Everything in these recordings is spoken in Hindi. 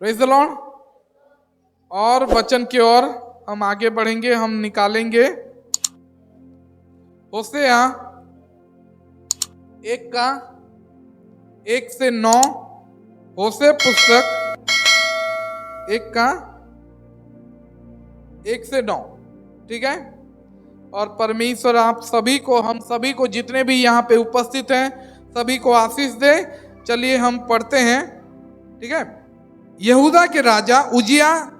Praise the Lord. और वचन की ओर हम आगे बढ़ेंगे, हम निकालेंगे होसेया 1:1-9। होशे पुस्तक 1:1-9, ठीक है। और परमेश्वर आप सभी को, हम सभी को, जितने भी यहाँ पे उपस्थित हैं, सभी को आशीष दे। चलिए हम पढ़ते हैं, ठीक है। यहूदा के राजा उजिया,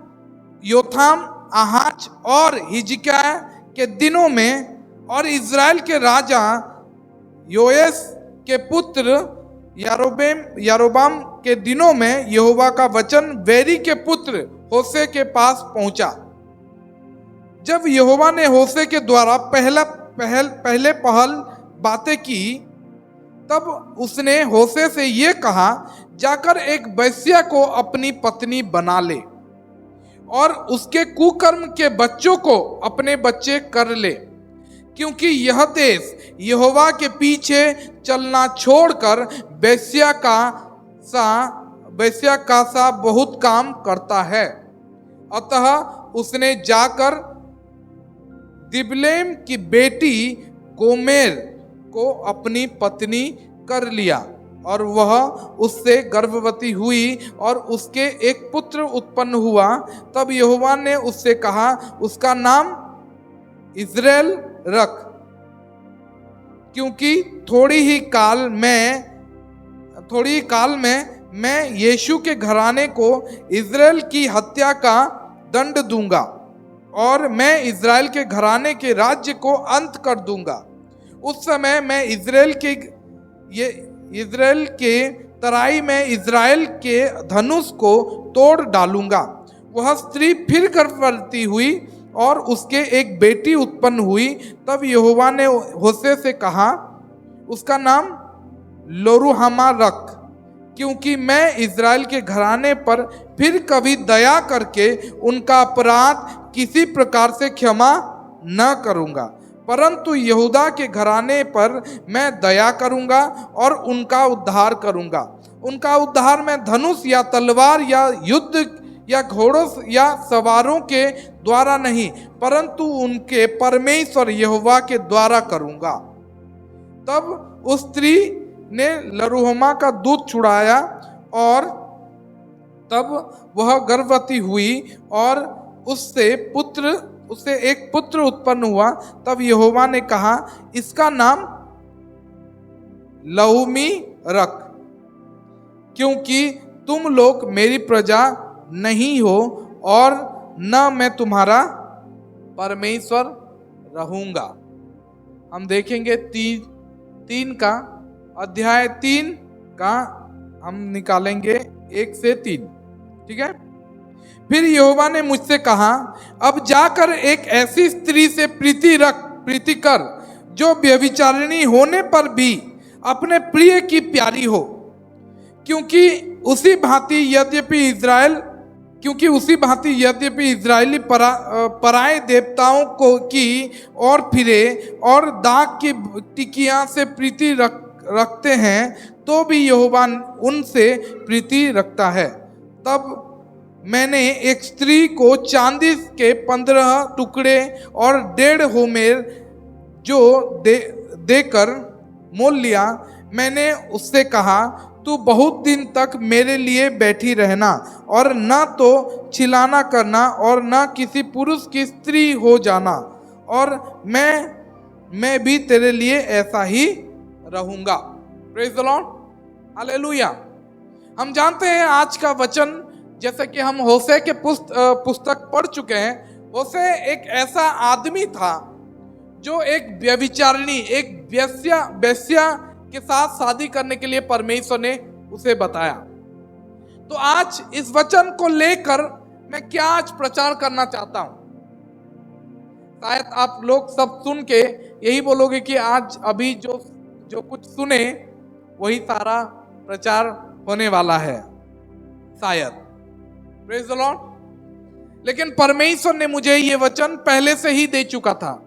योथाम, आहाज और हिजकिय्याह के दिनों में और इज़राइल के राजा योएस के पुत्र यारोबाम के दिनों में यहोवा का वचन बेरी के पुत्र होशे के पास पहुंचा। जब यहोवा ने होशे के द्वारा पहले बातें की, तब उसने होशे से ये कहा, जाकर एक वेश्या को अपनी पत्नी बना ले और उसके कुकर्म के बच्चों को अपने बच्चे कर ले, क्योंकि यह देश यहोवा के पीछे चलना छोड़कर वेश्या का सा बहुत काम करता है। अतः उसने जाकर दिबलेम की बेटी गोमेर को अपनी पत्नी कर लिया और वह उससे गर्भवती हुई और उसके एक पुत्र उत्पन्न हुआ। तब यहोवा ने उससे कहा, उसका नाम इज़राइल रख, क्योंकि थोड़ी ही काल में मैं यीशु के घराने को इज़राइल की हत्या का दंड दूंगा और मैं इज़राइल के घराने के राज्य को अंत कर दूंगा। उस समय मैं इज़राइल के तराई में इज़राइल के धनुष को तोड़ डालूंगा। वह स्त्री फिर गर्भवती हुई और उसके एक बेटी उत्पन्न हुई। तब यहोवा ने होशे से कहा, उसका नाम लोरुहमा रख, क्योंकि मैं इज़राइल के घराने पर फिर कभी दया करके उनका अपराध किसी प्रकार से क्षमा न करूंगा, परंतु यहूदा के घराने पर मैं दया करूंगा और उनका उद्धार करूंगा। उनका उद्धार मैं धनुष या तलवार या युद्ध या घोड़ों या सवारों के द्वारा नहीं, परंतु उनके परमेश्वर यहोवा के द्वारा करूंगा। तब उस स्त्री ने लरुहमा का दूध छुड़ाया और तब वह गर्भवती हुई और उससे एक पुत्र उत्पन्न हुआ। तब यहोवा ने कहा, इसका नाम लहुमी रख, क्योंकि तुम लोग मेरी प्रजा नहीं हो और न मैं तुम्हारा परमेश्वर रहूंगा। हम देखेंगे अध्याय 3 का हम निकालेंगे 1 से 3, ठीक है। फिर यहोवा ने मुझसे कहा, अब जाकर एक ऐसी स्त्री से प्रीति कर जो व्यभिचारिणी होने पर भी अपने प्रिय की प्यारी हो, क्योंकि उसी भांति यद्यपि इज़राइली पराए देवताओं की ओर फिरे और दाग की टिकिया से प्रीति रखते हैं, तो भी यहोवा उनसे प्रीति रखता है। तब मैंने एक स्त्री को चांदी के 15 टुकड़े और 1.5 होमेर जो देकर मोल लिया। मैंने उससे कहा, तू बहुत दिन तक मेरे लिए बैठी रहना और न तो छिलाना करना और न किसी पुरुष की स्त्री हो जाना, और मैं भी तेरे लिए ऐसा ही रहूंगा। Praise the Lord, hallelujah. हम जानते हैं आज का वचन, जैसे कि हम होशे के पुस्तक पढ़ चुके हैं। होशे एक ऐसा आदमी था जो एक व्यभिचारिणी, एक वेश्या के साथ शादी करने के लिए परमेश्वर ने उसे बताया। तो आज इस वचन को लेकर मैं क्या आज प्रचार करना चाहता हूं। शायद आप लोग सब सुन के यही बोलोगे कि आज अभी जो कुछ सुने वही सारा प्रचार होने वाला है, शायद। Praise the Lord. लेकिन परमेश्वर ने मुझे ये वचन पहले से ही दे चुका था।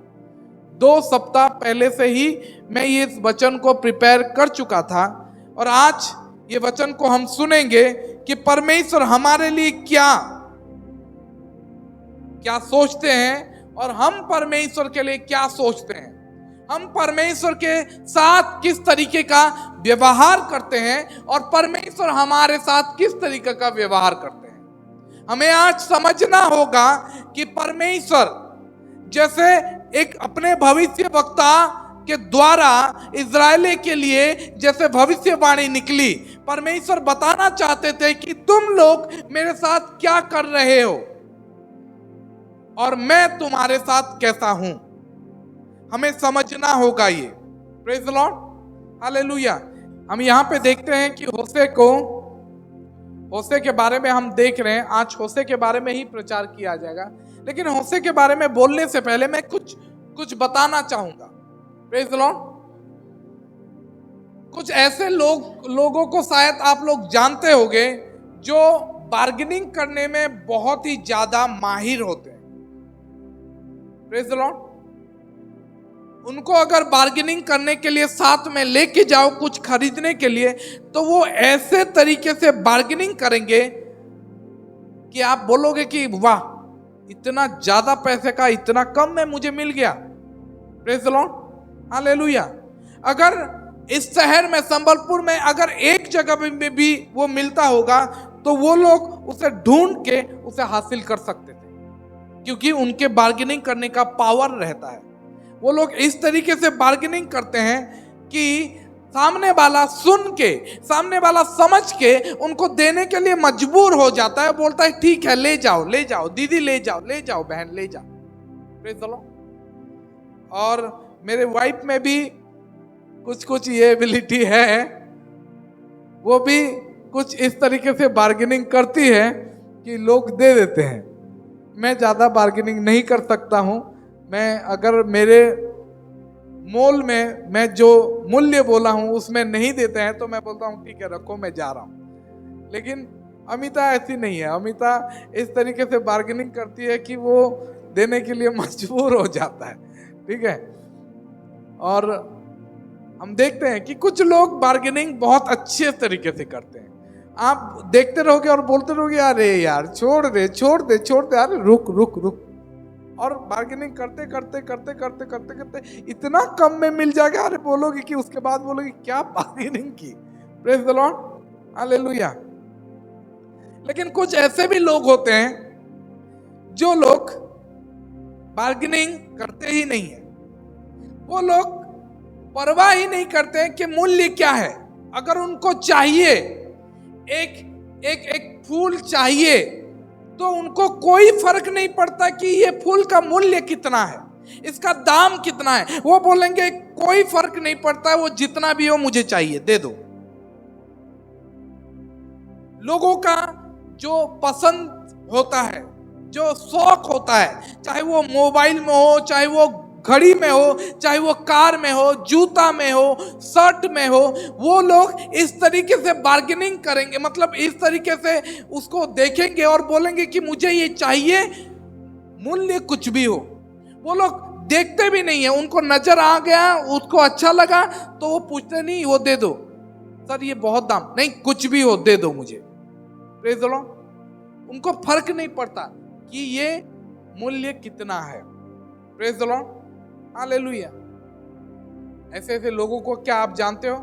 2 सप्ताह पहले से ही मैं ये वचन को प्रिपेयर कर चुका था, और आज ये वचन को हम सुनेंगे कि परमेश्वर हमारे लिए क्या क्या सोचते हैं और हम परमेश्वर के लिए क्या सोचते हैं। हम परमेश्वर के साथ किस तरीके का व्यवहार करते हैं और परमेश्वर हमारे साथ किस तरीके का व्यवहार करते हैं। हमें आज समझना होगा कि परमेश्वर जैसे एक अपने भविष्य वक्ता के द्वारा इजराइल के लिए जैसे भविष्यवाणी निकली, परमेश्वर बताना चाहते थे कि तुम लोग मेरे साथ क्या कर रहे हो और मैं तुम्हारे साथ कैसा हूं। हमें समझना होगा ये। Praise the Lord, hallelujah. हम यहां पे देखते हैं कि होशे के बारे में हम देख रहे हैं। आज होशे के बारे में ही प्रचार किया जाएगा, लेकिन होशे के बारे में बोलने से पहले मैं कुछ बताना चाहूंगा। Praise the Lord. कुछ ऐसे लोगों को शायद आप लोग जानते होंगे जो बार्गेनिंग करने में बहुत ही ज्यादा माहिर होते हैं। Praise the Lord. उनको अगर बार्गेनिंग करने के लिए साथ में लेके जाओ कुछ खरीदने के लिए, तो वो ऐसे तरीके से बार्गेनिंग करेंगे कि आप बोलोगे कि वाह, इतना ज्यादा पैसे का इतना कम में मुझे मिल गया। Praise the Lord, hallelujah. अगर इस शहर में संबलपुर में अगर एक जगह में भी वो मिलता होगा तो वो लोग उसे ढूंढ के उसे हासिल कर सकते थे, क्योंकि उनके बार्गेनिंग करने का पावर रहता है। वो लोग इस तरीके से बार्गेनिंग करते हैं कि सामने वाला सुन के, सामने वाला समझ के उनको देने के लिए मजबूर हो जाता है, बोलता है ठीक है ले जाओ दीदी, ले जाओ बहन, ले जाओ। Praise the Lord. और मेरे वाइफ में भी कुछ ये एबिलिटी है, वो भी कुछ इस तरीके से बार्गेनिंग करती है कि लोग दे देते हैं। मैं ज्यादा बार्गेनिंग नहीं कर सकता हूं। मैं अगर मेरे मोल में मैं जो मूल्य बोला हूं उसमें नहीं देते हैं तो मैं बोलता हूं ठीक है रखो, मैं जा रहा हूं। लेकिन अमिता ऐसी नहीं है। अमिता इस तरीके से बार्गेनिंग करती है कि वो देने के लिए मजबूर हो जाता है। ठीक है। और हम देखते हैं कि कुछ लोग बार्गेनिंग बहुत अच्छे तरीके से करते हैं। आप देखते रहोगे और बोलते रहोगे अरे यार छोड़ दे, अरे रुक। और बार्गेनिंग करते इतना कम में मिल जाएगा, अरे बोलोगे कि उसके बाद बोलोगे क्या बार्गेनिंग की। Praise the Lord, hallelujah. लेकिन कुछ ऐसे भी लोग होते हैं जो लोग बार्गेनिंग करते ही नहीं है। वो लोग परवाह ही नहीं करते हैं कि मूल्य क्या है। अगर उनको चाहिए एक फूल चाहिए तो उनको कोई फर्क नहीं पड़ता कि ये फूल का मूल्य कितना है, इसका दाम कितना है। वो बोलेंगे कोई फर्क नहीं पड़ता, वो जितना भी हो मुझे चाहिए, दे दो। लोगों का जो पसंद होता है, जो शौक होता है, चाहे वो मोबाइल में हो, चाहे वो घड़ी में हो, चाहे वो कार में हो, जूता में हो, शर्ट में हो, वो लोग इस तरीके से बार्गेनिंग करेंगे। मतलब इस तरीके से उसको देखेंगे और बोलेंगे कि मुझे ये चाहिए, मूल्य कुछ भी हो। वो लोग देखते भी नहीं है, उनको नजर आ गया, उसको अच्छा लगा तो वो पूछते नहीं, वो दे दो सर, ये बहुत दाम नहीं, कुछ भी हो दे दो मुझे। Praise the Lord. उनको फर्क नहीं पड़ता कि ये मूल्य कितना है। Praise the Lord, hallelujah. ऐसे लोगों को क्या आप जानते हो?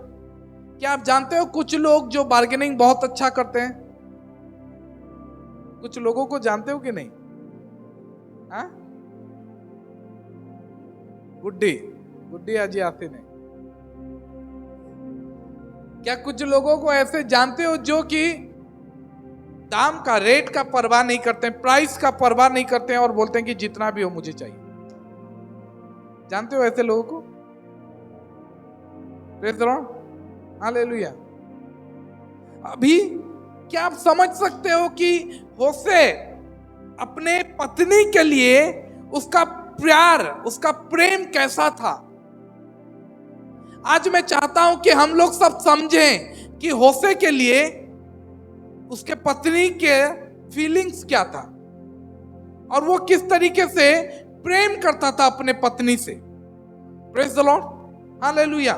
क्या आप जानते हो कुछ लोग जो बार्गेनिंग बहुत अच्छा करते हैं? कुछ लोगों को जानते हो कि नहीं? हाँ, गुड्डी आजी आती नहीं। क्या कुछ लोगों को ऐसे जानते हो जो कि दाम का, रेट का परवाह नहीं करते हैं, प्राइस का परवाह नहीं करते हैं और बोलते हैं कि जितना भी हो मुझे चाहिए? जानते हो ऐसे लोगों को? Praise the Lord, hallelujah. अभी क्या आप समझ सकते हो कि होशे अपने पत्नी के लिए उसका प्यार, उसका प्रेम कैसा था? आज मैं चाहता हूं कि हम लोग सब समझें कि होशे के लिए उसके पत्नी के फीलिंग्स क्या था और वो किस तरीके से प्रेम करता था अपने पत्नी से। Praise the Lord, hallelujah.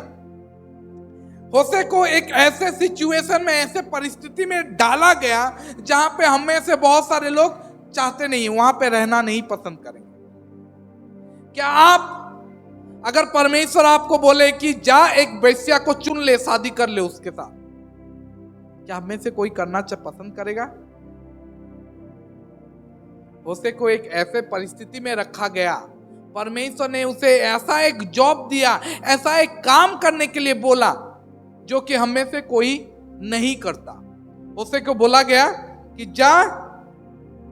Hosea को एक ऐसे सिचुएशन में, ऐसे परिस्थिति में डाला गया जहां पे हम में से बहुत सारे लोग चाहते नहीं, वहां पे रहना नहीं पसंद करेंगे। क्या आप, अगर परमेश्वर आपको बोले कि जा एक वेश्या को चुन ले, शादी कर ले उसके साथ, क्या हम में से कोई करना पसंद करेगा? होशे को एक ऐसे परिस्थिति में रखा गया, परमेश्वर ने उसे ऐसा एक जॉब दिया, ऐसा एक काम करने के लिए बोला जो कि हम में से कोई नहीं करता। होशे को बोला गया कि जा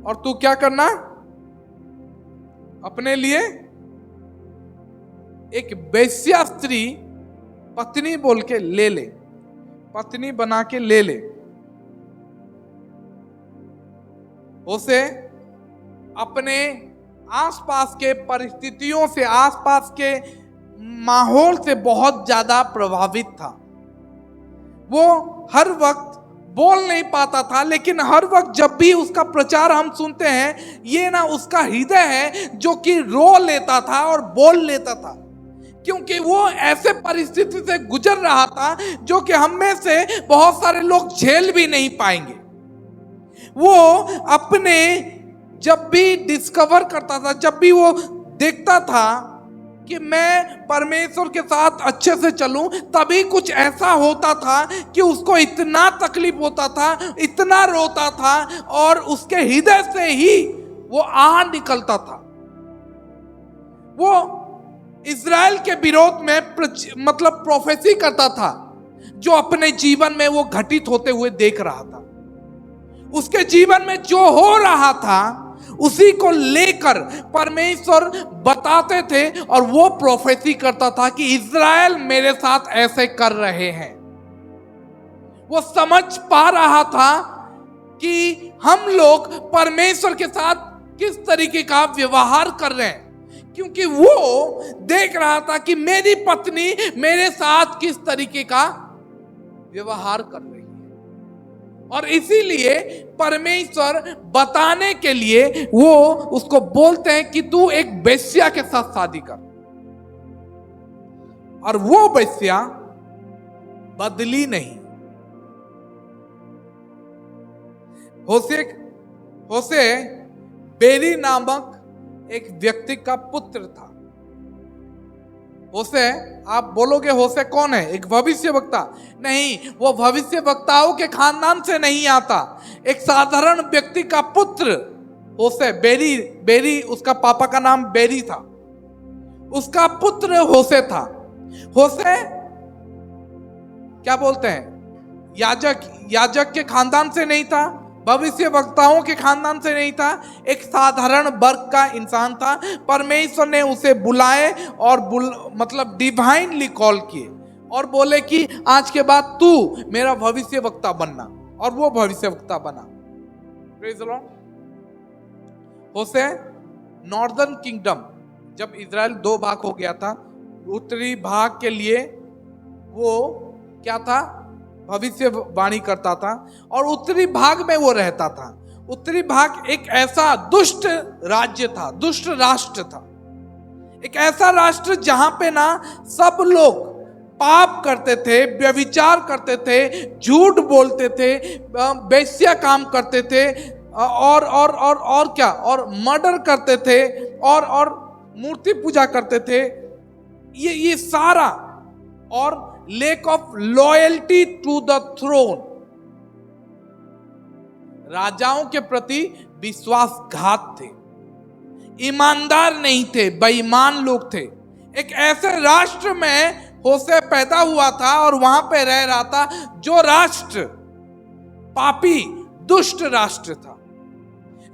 और तू क्या करना, अपने लिए एक वेश्या स्त्री पत्नी बोल के ले ले, पत्नी बना के ले ले। होशे अपने आसपास के परिस्थितियों से, आसपास के माहौल से बहुत ज्यादा प्रभावित था। वो हर वक्त बोल नहीं पाता था, लेकिन हर वक्त जब भी उसका प्रचार हम सुनते हैं, ये ना उसका हृदय है जो कि रो लेता था और बोल लेता था, क्योंकि वो ऐसे परिस्थिति से गुजर रहा था जो कि हम में से बहुत सारे लोग झेल भी नहीं पाएंगे। वो अपने जब भी डिस्कवर करता था, जब भी वो देखता था कि मैं परमेश्वर के साथ अच्छे से चलूं, तभी कुछ ऐसा होता था कि उसको इतना तकलीफ होता था, इतना रोता था, और उसके हृदय से ही वो आह निकलता था। वो इज़राइल के विरोध में मतलब प्रोफेसी करता था, जो अपने जीवन में वो घटित होते हुए देख रहा था। उसके जीवन में जो हो रहा था उसी को लेकर परमेश्वर बताते थे, और वो प्रोफेसी करता था कि इज़राइल मेरे साथ ऐसे कर रहे हैं। वो समझ पा रहा था कि हम लोग परमेश्वर के साथ किस तरीके का व्यवहार कर रहे हैं, क्योंकि वो देख रहा था कि मेरी पत्नी मेरे साथ किस तरीके का व्यवहार कर रही है। और इसीलिए परमेश्वर बताने के लिए वो उसको बोलते हैं कि तू एक वेश्या के साथ शादी कर। और वो वेश्या बदली नहीं। होशे बेरी नामक एक व्यक्ति का पुत्र था। होशे, आप बोलोगे होशे कौन है? एक भविष्यवक्ता? नहीं, वो भविष्यवक्ताओं के खानदान से नहीं आता, एक साधारण व्यक्ति का पुत्र होशे। बेरी उसका पापा का नाम बेरी था, उसका पुत्र होशे था। होशे क्या बोलते हैं, याजक के खानदान से नहीं था, भविष्य वक्ताओं के खानदान से नहीं था, एक साधारण वर्ग का इंसान था। परमेश्वर ने उसे बुलाए और मतलब डिवाइनली कॉल किए और बोले कि आज के बाद तू मेरा भविष्य वक्ता बनना, और वो भविष्य वक्ता बना। Praise the Lord. Hosea northern kingdom, जब इज़राइल दो भाग हो गया था, उत्तरी भाग के लिए वो क्या था, भविष्यवाणी करता था, और उत्तरी भाग में वो रहता था। उत्तरी भाग एक ऐसा दुष्ट राज्य था, दुष्ट राष्ट्र था, एक ऐसा राष्ट्र जहां पे ना सब लोग पाप करते थे, व्यभिचार करते थे, झूठ बोलते थे, वेश्या काम करते थे, और क्या, और मर्डर करते थे, और मूर्ति पूजा करते थे, ये सारा, और lack of loyalty to the throne, राजाओं के प्रति विश्वासघात थे, ईमानदार नहीं थे, बेईमान लोग थे। एक ऐसे राष्ट्र में होशे पैदा हुआ था और वहां पे रह रहा था, जो राष्ट्र पापी दुष्ट राष्ट्र था,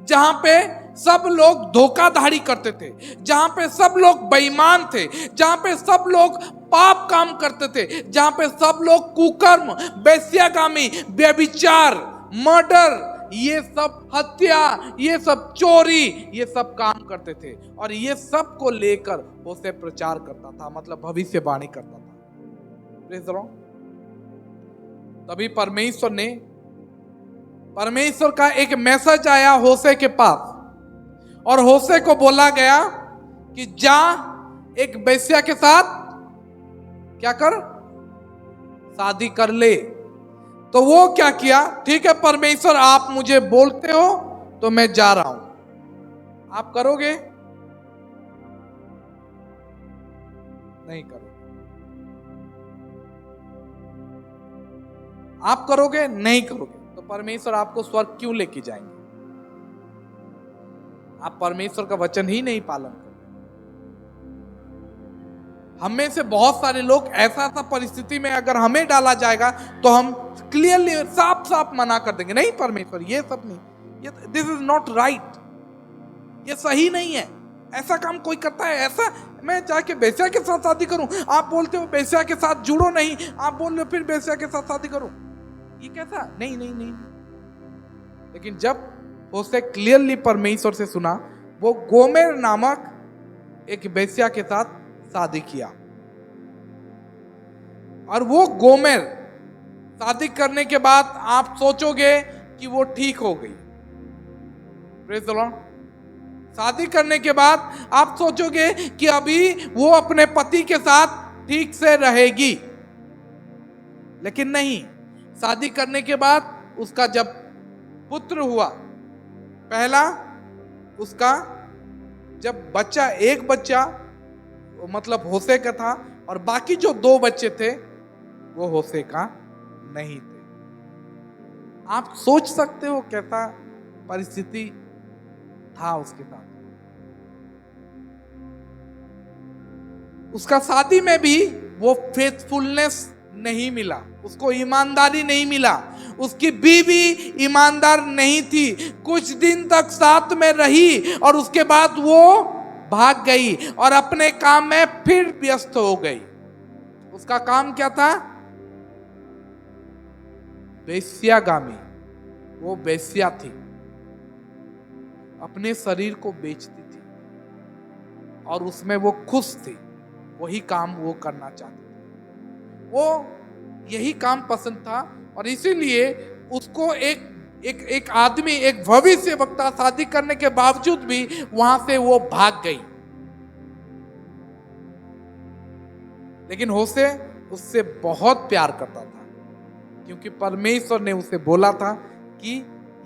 जहां पे सब लोग धोखाधड़ी करते थे, जहां पे सब लोग बेईमान थे, जहां पे सब लोग पाप काम करते थे, जहां पे सब लोग कुकर्म, वेश्यागामी, व्यभिचार, मर्डर, ये सब हत्या, ये सब चोरी, ये सब काम करते थे। और ये सब को लेकर होशे प्रचार करता था, मतलब भविष्यवाणी करता था। Praise the Lord. तभी परमेश्वर का एक मैसेज आया होशे के पास, और होशे को बोला गया कि जा एक वेश्या के साथ क्या कर, शादी कर ले। तो वो क्या किया, ठीक है परमेश्वर आप मुझे बोलते हो तो मैं जा रहा हूं। आप करोगे? नहीं करोगे। आप करोगे? नहीं करोगे। तो परमेश्वर आपको स्वर्ग क्यों लेके जाएंगे? आप परमेश्वर का वचन ही नहीं पालन करते। हम में से बहुत सारे लोग ऐसा परिस्थिति में अगर हमें डाला जाएगा तो हम क्लियरली साफ साफ मना कर देंगे, नहीं परमेश्वर ये सब नहीं, ये दिस इज नॉट राइट, ये सही नहीं है, ऐसा काम कोई करता है, ऐसा मैं जाके बेस्या के साथ शादी करूं? आप बोलते हो बेस्या के साथ जुड़ो नहीं, आप बोल रहे हो फिर बेस्या के साथ शादी करूं, ये कैसा? नहीं नहीं नहीं। लेकिन जब उससे क्लियरली परमेश्वर से सुना, वो गोमेर नामक एक बेस्या के साथ शादी किया। और वो गोमेर शादी करने के बाद आप सोचोगे कि वो ठीक हो गई। Praise the Lord. शादी करने के बाद आप सोचोगे कि अभी वो अपने पति के साथ ठीक से रहेगी, लेकिन नहीं। शादी करने के बाद उसका जब पुत्र हुआ, पहला उसका जब बच्चा, एक बच्चा मतलब होसे का था और बाकी जो 2 बच्चे थे वो होसे का नहीं थे। आप सोच सकते हो कैसा परिस्थिति था उसके साथ। उसका शादी में भी वो फेथफुलनेस नहीं मिला, उसको ईमानदारी नहीं मिला, उसकी बीवी ईमानदार नहीं थी। कुछ दिन तक साथ में रही और उसके बाद वो भाग गई और अपने काम में फिर व्यस्त हो गई। उसका काम क्या था? वेश्यागामी। वो वेश्या थी, अपने शरीर को बेचती थी और उसमें वो खुश थी। वही काम वो करना चाहती थी, वो यही काम पसंद था और इसीलिए उसको एक आदमी, एक भविष्यवक्ता शादी करने के बावजूद भी वहां से वो भाग गई। लेकिन होशे उससे बहुत प्यार करता था, क्योंकि परमेश्वर ने उसे बोला था कि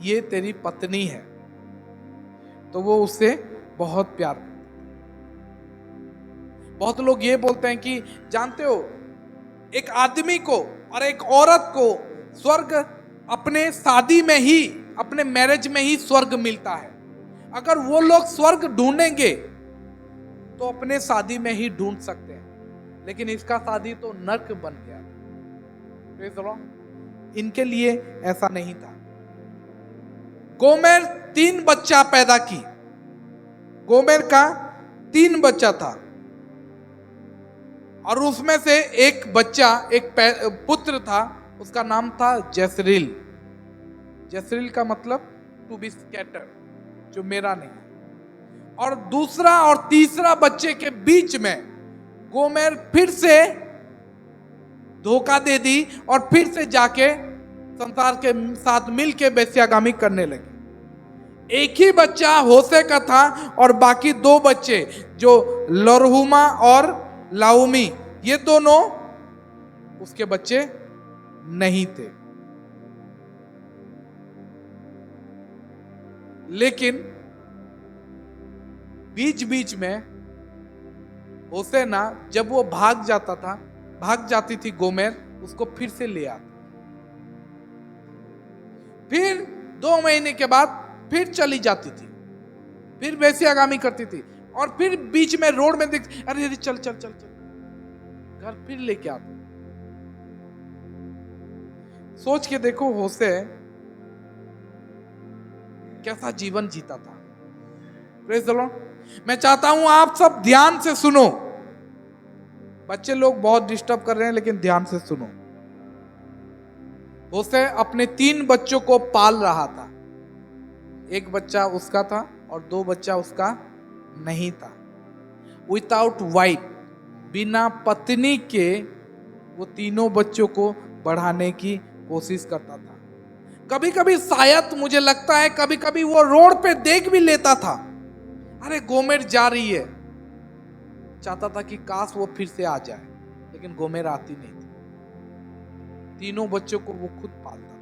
ये तेरी पत्नी है, तो वो उससे बहुत प्यार करता। बहुत लोग ये बोलते हैं कि जानते हो, एक आदमी को और एक औरत को स्वर्ग अपने शादी में ही, अपने मैरिज में ही स्वर्ग मिलता है। अगर वो लोग स्वर्ग ढूंढेंगे तो अपने शादी में ही ढूंढ सकते हैं, लेकिन इसका शादी तो नर्क बन गया। इनके लिए ऐसा नहीं था। गोमेर 3 बच्चा पैदा की। गोमेर का 3 बच्चा था और उसमें से एक बच्चा, एक पुत्र था, उसका नाम था जसरील। जसरील का मतलब टू बी स्कैटर, जो मेरा नहीं। और दूसरा और तीसरा बच्चे के बीच में गोमेर फिर से धोखा दे दी और फिर से जाके संसार के साथ मिलके वेश्यागामी करने लगी। एक ही बच्चा होशे का था और बाकी 2 बच्चे जो लरहुमा और लाउमी, ये दोनों उसके बच्चे नहीं थे। लेकिन बीच बीच में होशे ना, जब वो भाग जाता था, भाग जाती थी गोमेर, उसको फिर से ले आता। फिर 2 महीने के बाद फिर चली जाती थी, फिर वेश्यागामी करती थी और फिर बीच में रोड में देख, अरे चल चल चल चल, घर फिर लेके आती। सोच के देखो होशे कैसा जीवन जीता था। Praise the Lord. मैं चाहता हूं आप सब ध्यान से सुनो। बच्चे लोग बहुत डिस्टर्ब कर रहे हैं, लेकिन ध्यान से सुनो। होशे अपने 3 बच्चों को पाल रहा था। एक बच्चा उसका था और 2 बच्चा उसका नहीं था। विदाउट वाइफ, बिना पत्नी के वो तीनों बच्चों को बढ़ाने की कोशिश करता था। कभी कभी शायद मुझे लगता है कभी कभी वो रोड पे देख भी लेता था, अरे गोमेर जा रही है, चाहता था कि काश वो फिर से आ जाए, लेकिन गोमेर आती नहीं थी। तीनों बच्चों को वो खुद पालता था।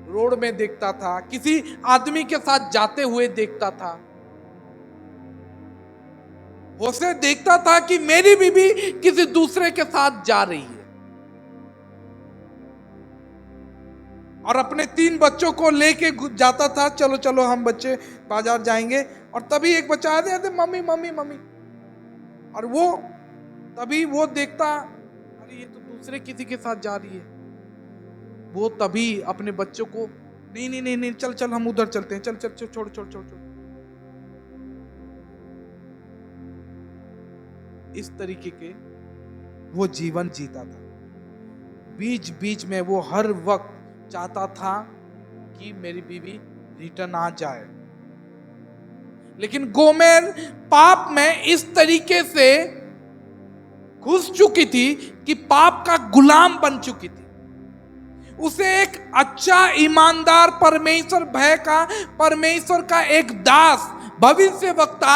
रोड में देखता था, किसी आदमी के साथ जाते हुए देखता था, होशे देखता था कि मेरी बीवी किसी दूसरे के साथ जा रही है, और अपने 3 बच्चों को लेके जाता था, चलो चलो हम बच्चे बाजार जाएंगे। और तभी एक बच्चा आते मम्मी मम्मी मम्मी, और वो तभी वो देखता, अरे ये तो दूसरे किसी के साथ जा रही है। वो तभी अपने बच्चों को, नहीं नहीं नहीं नहीं, चल चल हम उधर चलते हैं, चल चल चल, छोड़ छोड़ छोड़ छोड़। इस तरीके के वो जीवन जीता था। बीच बीच में वो हर वक्त चाहता था कि मेरी बीवी रिटर्न आ जाए, लेकिन गोमेर पाप में इस तरीके से घुस चुकी थी कि पाप का गुलाम बन चुकी थी। उसे एक अच्छा ईमानदार परमेश्वर का एक दास भविष्यवक्ता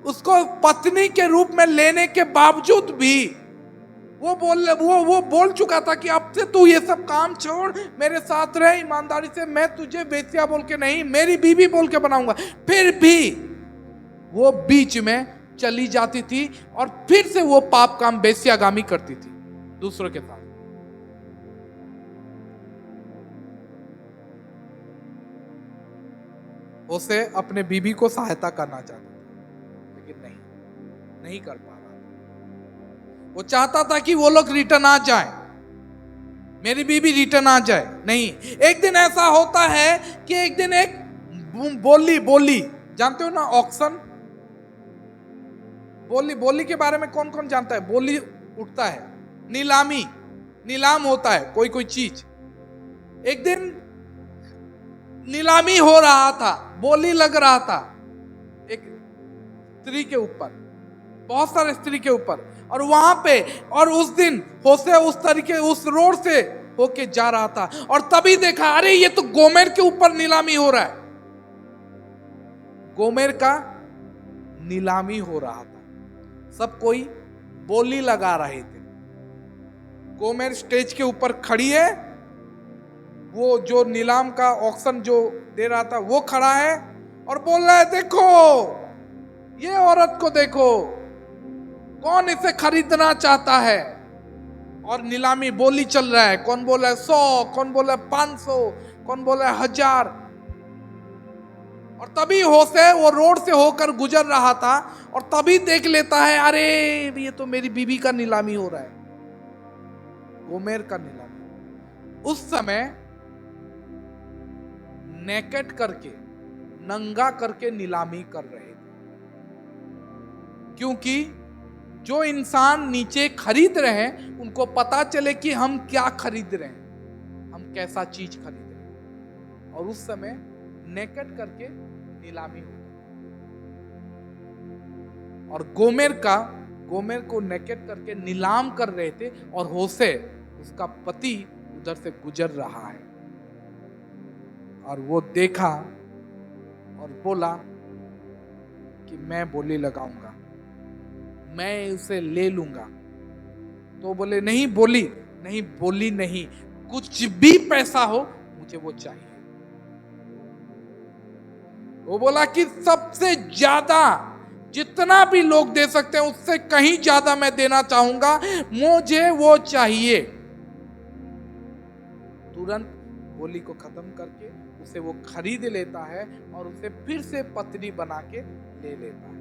उसको पत्नी के रूप में लेने के बावजूद भी वो बोल चुका था कि अब से तू ये सब काम छोड़, मेरे साथ रह ईमानदारी से, मैं तुझे बेसिया बोल के नहीं, मेरी बीवी बोल के बनाऊंगा। फिर भी वो बीच में चली जाती थी और फिर से वो पाप काम बेसियागामी करती थी दूसरों के साथ। उसे अपने बीवी को सहायता करना चाहता था, लेकिन नहीं कर पा रहा। वो चाहता था कि वो लोग रिटर्न आ जाए, मेरी बीवी रिटर्न आ जाए। नहीं, एक दिन ऐसा होता है कि एक दिन एक बोली जानते हो ना, ऑक्शन, बोली के बारे में कौन कौन जानता है? बोली उठता है, नीलाम होता है कोई चीज। एक दिन नीलामी हो रहा था, बोली लग रहा था एक स्त्री के ऊपर, बहुत सारे स्त्री के ऊपर, और वहां पे, और उस दिन होशे उस रोड से होके जा रहा था, और तभी देखा, अरे ये तो गोमेर के ऊपर नीलामी हो रहा है। गोमेर का नीलामी हो रहा था, सब कोई बोली लगा रहे थे। गोमेर स्टेज के ऊपर खड़ी है, वो जो नीलाम का ऑक्शन जो दे रहा था वो खड़ा है और बोल रहा है, देखो ये औरत को देखो, कौन इसे खरीदना चाहता है। और नीलामी बोली चल रहा है, कौन बोल रहा है 100, कौन बोल रहा है 500, कौन बोल रहा है 1000। और तभी होशे वो रोड से होकर गुजर रहा था और तभी देख लेता है, अरे ये तो मेरी बीवी का नीलामी हो रहा है, गोमेर का नीलामी। उस समय नेकेट करके, नंगा करके नीलामी कर रहे थे, क्योंकि जो इंसान नीचे खरीद रहे हैं उनको पता चले कि हम क्या खरीद रहे हैं, हम कैसा चीज खरीद रहे हैं। और उस समय नेकेट करके नीलामी हो, और गोमेर को नेकेट करके नीलाम कर रहे थे, और होशे उसका पति उधर से गुजर रहा है। और वो देखा और बोला कि मैं बोली लगाऊंगा, मैं उसे ले लूंगा। तो बोले, नहीं बोली नहीं, कुछ भी पैसा हो मुझे वो चाहिए। वो बोला कि सबसे ज्यादा जितना भी लोग दे सकते हैं उससे कहीं ज्यादा मैं देना चाहूंगा, मुझे वो चाहिए। तुरंत बोली को खत्म करके उसे वो खरीद लेता है और उसे फिर से पत्नी बना के ले लेता है।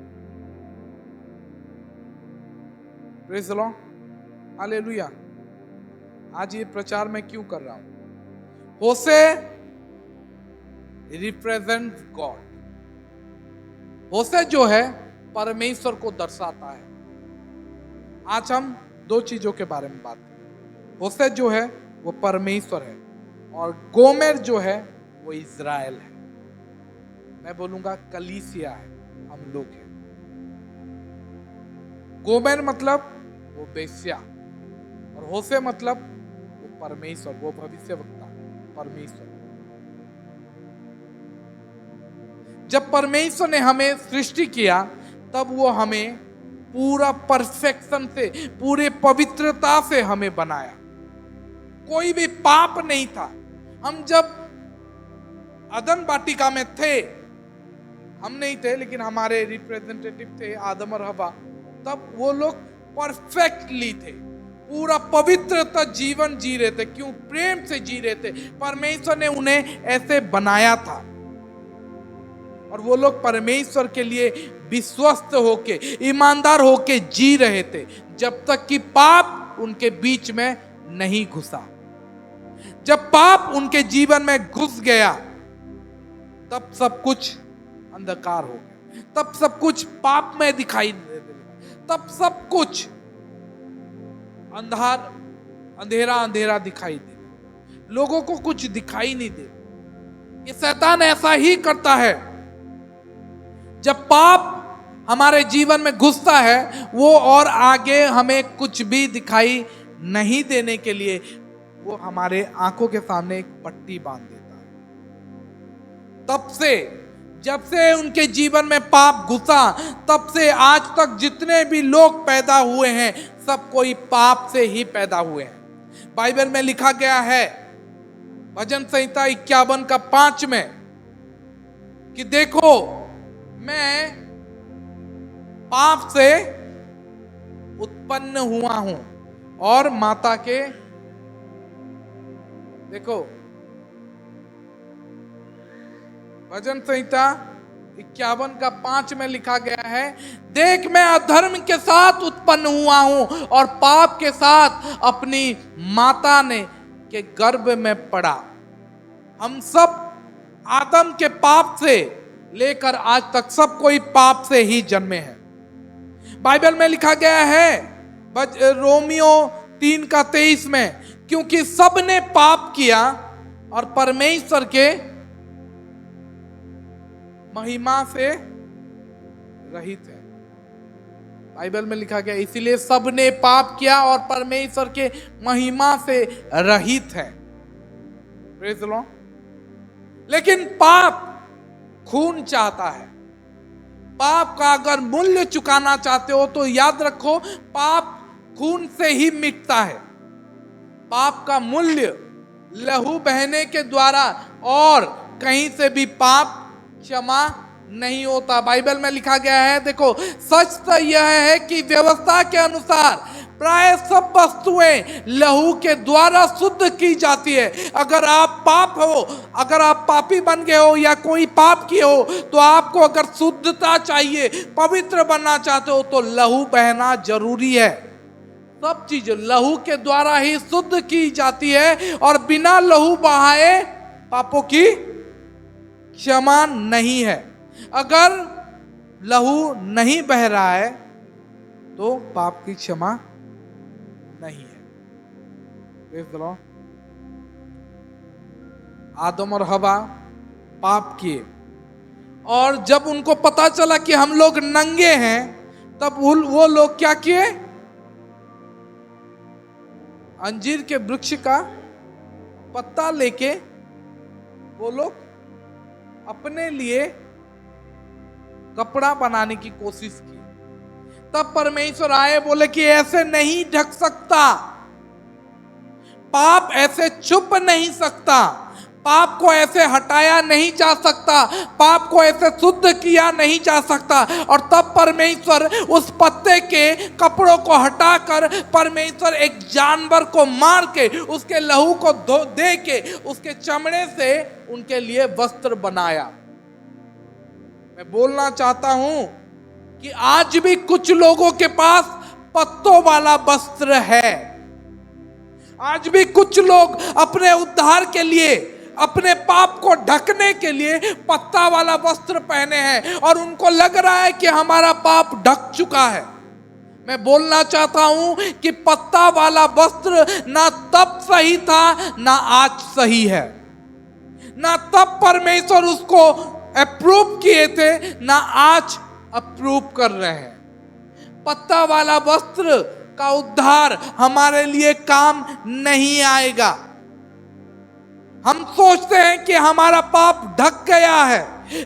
Praise the Lord, hallelujah. आज ये प्रचार मैं क्यों कर रहा हूं? होशे रिप्रेजेंट्स गॉड। होशे जो है परमेश्वर को दर्शाता है। आज हम 2 चीजों के बारे में बात करें। होशे जो है वो परमेश्वर है, और गोमेर जो है वो इज़राइल है। मैं बोलूंगा कलीसिया है, हम लोग हैं। गोमेर मतलब वो बेस्या, और होशे मतलब वो परमेश्वर, वो भविष्यवक्ता परमेश्वर। जब परमेश्वर ने हमें सृष्टि किया तब वो हमें पूरा परफेक्शन से, पूरे पवित्रता से हमें बनाया। कोई भी पाप नहीं था। हम जब अदन वाटिका में थे, हम नहीं थे लेकिन हमारे रिप्रेजेंटेटिव थे आदम और हवा, तब वो लोग परफेक्टली थे, पूरा पवित्रता जीवन जी रहे थे। क्यों? प्रेम से जी रहे थे। परमेश्वर ने उन्हें ऐसे बनाया था और वो लोग परमेश्वर के लिए विश्वस्त होके, ईमानदार होके जी रहे थे, जब तक कि पाप उनके बीच में नहीं घुसा। जब पाप उनके जीवन में घुस गया, तब सब कुछ अंधकार हो गया, तब सब कुछ पाप में दिखाई देने लगा, तब सब कुछ अंधेरा अंधेरा दिखाई दे, लोगों को कुछ दिखाई नहीं दे। ये शैतान ऐसा ही करता है। जब पाप हमारे जीवन में घुसता है, वो और आगे हमें कुछ भी दिखाई नहीं देने के लिए वो हमारे आंखों के सामने एक पट्टी बांध देता है। तब से, जब से उनके जीवन में पाप घुसा, तब से आज तक जितने भी लोग पैदा हुए हैं, सब कोई पाप से ही पैदा हुए हैं। बाइबल में लिखा गया है, भजन संहिता 51:5 में, कि देखो मैं पाप से उत्पन्न हुआ हूं और माता के, देखो भजन संहिता 51:5 में लिखा गया है, देख मैं अधर्म के साथ उत्पन्न हुआ हूं और पाप के साथ अपनी माता ने के गर्भ में पड़ा। हम सब आदम के पाप से लेकर आज तक सब कोई पाप से ही जन्मे हैं। बाइबल में लिखा गया है रोमियो 3:23 में, क्योंकि सबने पाप किया और परमेश्वर के महिमा से रहित है। बाइबल में लिखा गया, इसीलिए सबने पाप किया और परमेश्वर के महिमा से रहित है। Praise the Lord. लेकिन पाप खून चाहता है। पाप का अगर मूल्य चुकाना चाहते हो तो याद रखो, पाप खून से ही मिटता है। पाप का मूल्य लहू बहने के द्वारा और कहीं से भी पाप क्षमा नहीं होता। बाइबल में लिखा गया है, देखो सच तो यह है कि व्यवस्था के अनुसार प्राय सब वस्तुएं लहू के द्वारा शुद्ध की जाती है। अगर आप अगर आप पापी बन गए हो या कोई पाप किए हो, तो आपको अगर शुद्धता चाहिए, पवित्र बनना चाहते हो, तो लहू बहना जरूरी है। सब चीज लहू के द्वारा ही शुद्ध की जाती है और बिना लहू बहाए पापों की क्षमा नहीं है। अगर लहू नहीं बह रहा है तो पाप की क्षमा नहीं है। Praise the Lord. आदम और हवा पाप किए और जब उनको पता चला कि हम लोग नंगे हैं, तब वो लोग क्या किए? अंजीर के वृक्ष का पत्ता लेके वो लोग अपने लिए कपड़ा बनाने की कोशिश की। तब परमेश्वर आए, बोले कि ऐसे नहीं ढक सकता, पाप ऐसे छुप नहीं सकता, पाप को ऐसे हटाया नहीं जा सकता, पाप को ऐसे शुद्ध किया नहीं जा सकता। और तब परमेश्वर उस पत्ते के कपड़ों को हटाकर परमेश्वर एक जानवर को मार के उसके लहू को दे के उसके चमड़े से उनके लिए वस्त्र बनाया। मैं बोलना चाहता हूं कि आज भी कुछ लोगों के पास पत्तों वाला वस्त्र है। आज भी कुछ लोग अपने उद्धार के लिए, अपने पाप को ढकने के लिए पत्ता वाला वस्त्र पहने हैं और उनको लग रहा है कि हमारा पाप ढक चुका है। मैं बोलना चाहता हूं कि पत्ता वाला वस्त्र ना तब सही था ना आज सही है, ना तब परमेश्वर उसको अप्रूव किए थे ना आज अप्रूव कर रहे हैं। पत्ता वाला वस्त्र का उद्धार हमारे लिए काम नहीं आएगा। हम सोचते हैं कि हमारा पाप ढक गया है,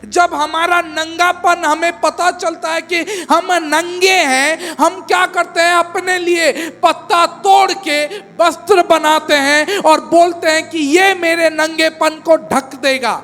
जब हमारा नंगापन हमें पता चलता है कि हम नंगे हैं, हम क्या करते हैं, अपने लिए पत्ता तोड़ के वस्त्र बनाते हैं और बोलते हैं कि ये मेरे नंगेपन को ढक देगा।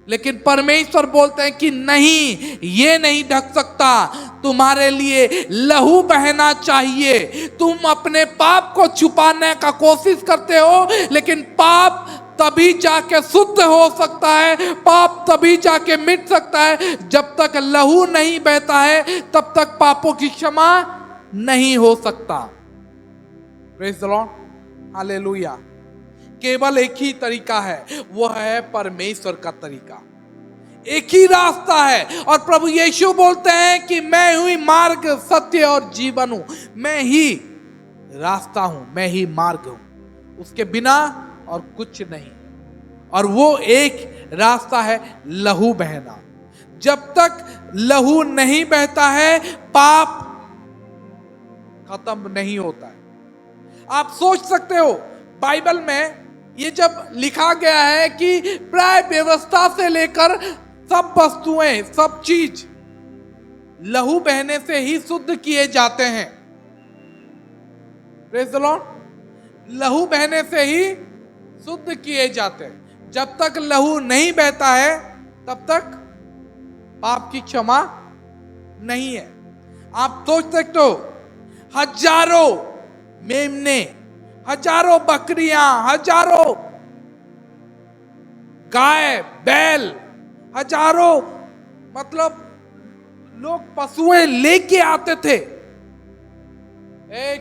लेकिन परमेश्वर बोलते हैं कि नहीं, ये नहीं ढक सकता, तुम्हारे लिए लहू बहना चाहिए। तुम अपने पाप को छुपाने का कोशिश करते हो, लेकिन पाप तभी जाके शुद्ध हो सकता है, पाप तभी जाके मिट सकता है। जब तक लहू नहीं बहता है तब तक पापों की क्षमा नहीं हो सकता। Praise the Lord, hallelujah. केवल एक ही तरीका है, वो है परमेश्वर का तरीका। एक ही रास्ता है और प्रभु यीशु बोलते हैं कि मैं ही मार्ग, सत्य और जीवन हूं। मैं ही रास्ता हूं, मैं ही मार्ग हूं, उसके बिना और कुछ नहीं। और वो एक रास्ता है लहू बहना। जब तक लहू नहीं बहता है पाप खत्म नहीं होता है। आप सोच सकते हो, बाइबल में ये जब लिखा गया है कि प्राय व्यवस्था से लेकर सब वस्तुएं, सब चीज लहू बहने से ही शुद्ध किए जाते हैं। प्रेज़ द लॉर्ड, लहू बहने से ही शुद्ध किए जाते हैं। जब तक लहू नहीं बहता है तब तक पाप की क्षमा नहीं है। आप सोच सकते हो, हजारों मेमने, हजारों बकरियां, हजारों गाय बैल, हजारों मतलब लोग पशुएं लेके आते थे।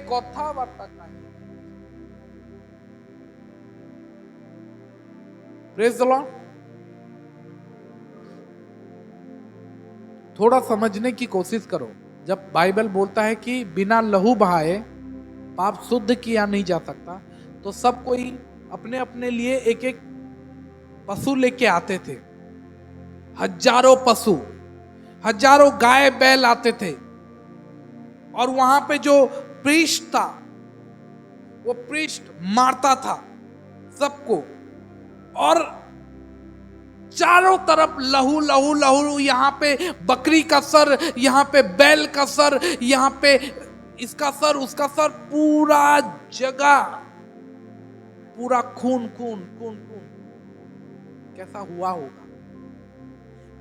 कथा वार्ता का प्रेज़ द लॉर्ड। थोड़ा समझने की कोशिश करो। जब बाइबल बोलता है कि बिना लहू बहाए पाप शुद्ध किया नहीं जा सकता, तो सब कोई अपने अपने लिए एक एक पशु लेके आते थे। हजारों पशु, हजारों गाय बैल आते थे। और वहां पे जो प्रीस्ट था, वो प्रीस्ट मारता था सबको, और चारों तरफ लहू लहू लहू। यहां पे बकरी का सर, यहां पे बैल का सर, यहां पे इसका सर, उसका सर, पूरा जगह पूरा खून खून खून खून। कैसा हुआ होगा,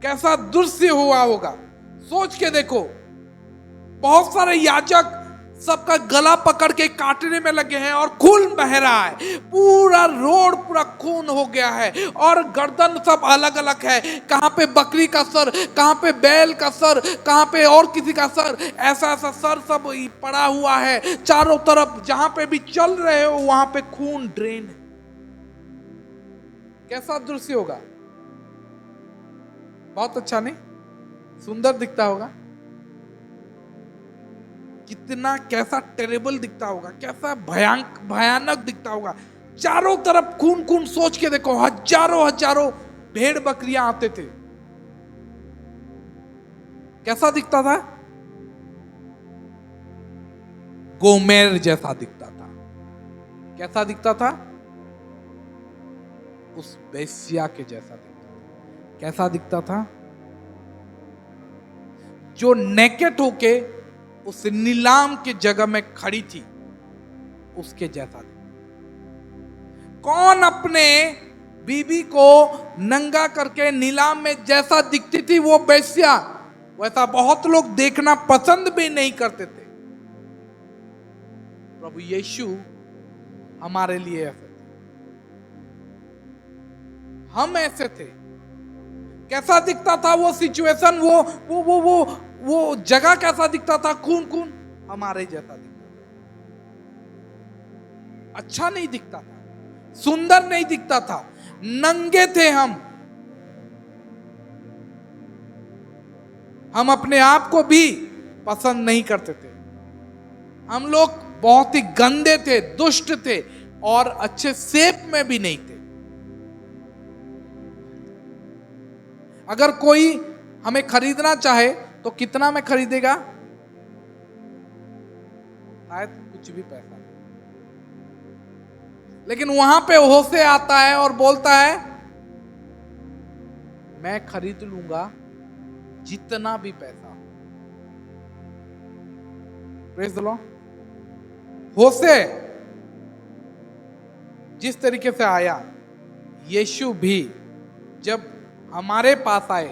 कैसा दृश्य हुआ होगा, सोच के देखो। बहुत सारे याजक सबका गला पकड़ के काटने में लगे हैं और खून बह रहा है, पूरा रोड पूरा खून हो गया है, और गर्दन सब अलग अलग है। कहां पे बकरी का सर, कहां पे बैल का सर, कहां पे और किसी का सर, ऐसा ऐसा सर सब पड़ा हुआ है चारों तरफ। जहां पे भी चल रहे हो वहां पे खून ड्रेन है। कैसा दृश्य होगा, बहुत अच्छा नहीं, सुंदर दिखता होगा, कितना कैसा टेरेबल दिखता होगा, कैसा भयानक दिखता होगा। चारों तरफ खून खून। सोच के देखो, हजारों हजारों भेड़ बकरियां आते थे। कैसा दिखता था, गोमेर जैसा दिखता था। कैसा दिखता था, उस वेश्या के जैसा दिखता था। कैसा दिखता था, जो नेकेट होके उस नीलाम की जगह में खड़ी थी, उसके जैसा दिखता। कौन अपने बीबी को नंगा करके नीलाम में जैसा दिखती थी वो वेश्या, वैसा बहुत लोग देखना पसंद भी नहीं करते थे। प्रभु यीशु हमारे लिए ऐसे थे, हम ऐसे थे। कैसा दिखता था वो सिचुएशन, वो जगह कैसा दिखता था, खून खून, हमारे जैसा दिखता था। अच्छा नहीं दिखता था, सुंदर नहीं दिखता था, नंगे थे हम अपने आप को भी पसंद नहीं करते थे। हम लोग बहुत ही गंदे थे, दुष्ट थे, और अच्छे शेप में भी नहीं थे। अगर कोई हमें खरीदना चाहे तो कितना में खरीदेगा, शायद कुछ भी पैसा। लेकिन वहां पे होशे आता है और बोलता है मैं खरीद लूंगा जितना भी पैसा। Praise the Lord. होशे जिस तरीके से आया, यीशु भी जब हमारे पास आए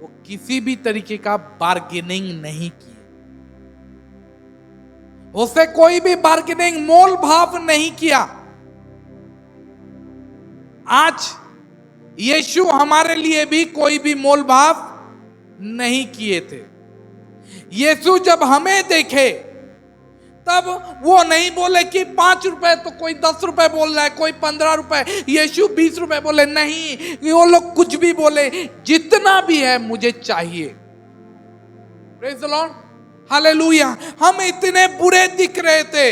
वो किसी भी तरीके का बार्गेनिंग नहीं किए। उससे कोई भी बार्गेनिंग, मोल भाव नहीं किया। आज यीशु हमारे लिए भी कोई भी मोल भाव नहीं किए थे। यीशु जब हमें देखे तब वो नहीं बोले कि 5 रुपए, तो कोई 10 रुपए बोल रहा है, कोई 15 रुपए, यीशु 20 रुपए बोले। नहीं, वो लोग कुछ भी बोले, जितना भी है मुझे चाहिए। Praise the Lord, hallelujah. हम इतने बुरे दिख रहे थे,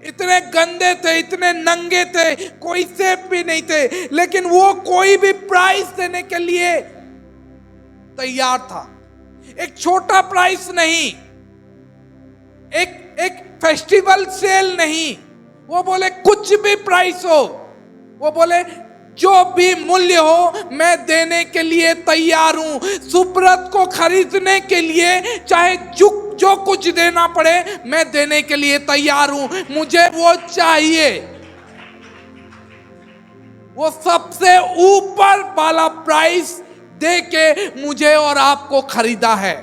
इतने गंदे थे, इतने नंगे थे, कोई सेफ भी नहीं थे, लेकिन वो कोई भी प्राइस देने के लिए तैयार था। एक छोटा प्राइस नहीं, एक फेस्टिवल सेल नहीं। वो बोले कुछ भी प्राइस हो, वो बोले जो भी मूल्य हो मैं देने के लिए तैयार हूं। सुब्रत को खरीदने के लिए चाहे जो कुछ देना पड़े मैं देने के लिए तैयार हूं। मुझे वो चाहिए। वो सबसे ऊपर वाला प्राइस दे के मुझे और आपको खरीदा है।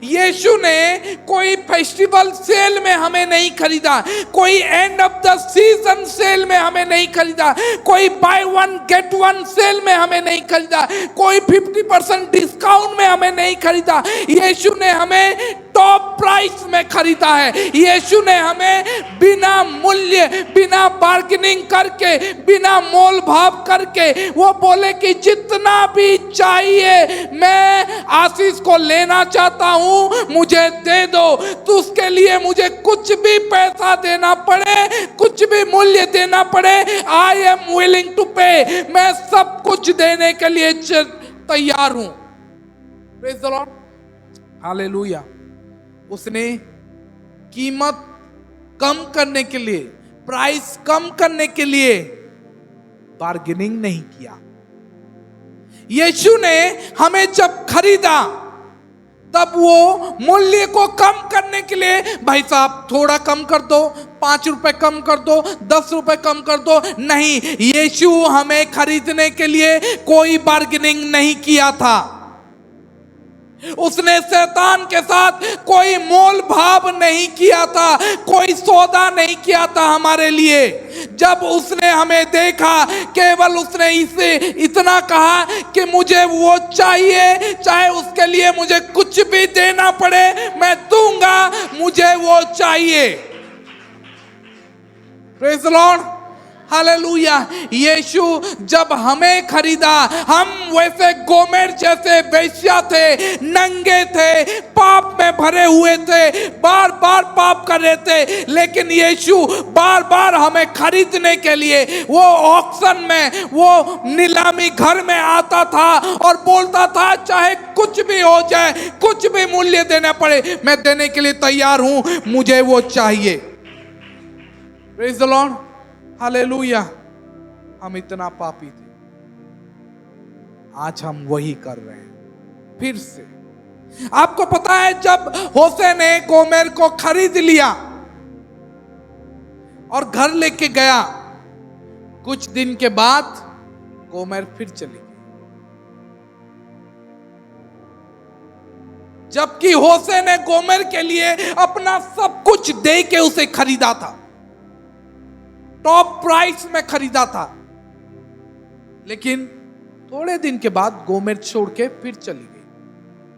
यीशु ने कोई फेस्टिवल सेल में हमें नहीं खरीदा, कोई end of the season sale में हमें नहीं खरीदा, कोई buy one get one sale में हमें नहीं खरीदा, कोई 50% डिस्काउंट में हमें नहीं खरीदा। यीशु ने हमें टॉप प्राइस में खरीदा है। यीशु ने हमें बिना मूल्य, बिना बार्गेनिंग करके, बिना मोल भाव करके, वो बोले कि जितना भी चाहिए मैं आशीष को लेना चाहता हूं, मुझे दे दो। तो उसके लिए मुझे कुछ भी पैसा देना पड़े, कुछ भी मूल्य देना पड़े, आई एम विलिंग टू पे। मैं सब कुछ देने के लिए तैयार हूं। Praise the Lord, hallelujah. उसने कीमत कम करने के लिए, प्राइस कम करने के लिए बार्गेनिंग नहीं किया। यीशु ने हमें जब खरीदा तब वो मूल्य को कम करने के लिए, भाई साहब थोड़ा कम कर दो, 5 रुपए कम कर दो, 10 रुपए कम कर दो, नहीं। यीशु हमें खरीदने के लिए कोई बार्गेनिंग नहीं किया था। उसने शैतान के साथ कोई मोल भाव नहीं किया था, कोई सौदा नहीं किया था हमारे लिए। जब उसने हमें देखा, केवल उसने इसे इतना कहा कि मुझे वो चाहिए, चाहे उसके लिए मुझे कुछ भी देना पड़े मैं दूंगा, मुझे वो चाहिए। Praise the Lord, hallelujah. यीशु जब हमें खरीदा, हम वैसे गोमेर जैसे वेश्या थे, नंगे थे, पाप में भरे हुए थे, बार बार पाप कर रहे थे, लेकिन यीशु बार बार हमें खरीदने के लिए वो ऑक्शन में, वो नीलामी घर में आता था और बोलता था चाहे कुछ भी हो जाए, कुछ भी मूल्य देना पड़े, मैं देने के लिए तैयार हूं, मुझे वो चाहिए। Praise the Lord, hallelujah. हम इतना पापी थे, आज हम वही कर रहे हैं फिर से। आपको पता है जब होशे ने गोमेर को खरीद लिया और घर लेके गया, कुछ दिन के बाद गोमेर फिर चली गई, जबकि होशे ने गोमेर के लिए अपना सब कुछ दे के उसे खरीदा था, टॉप प्राइस में खरीदा था। लेकिन थोड़े दिन के बाद गोमेर छोड़ के फिर चली गई,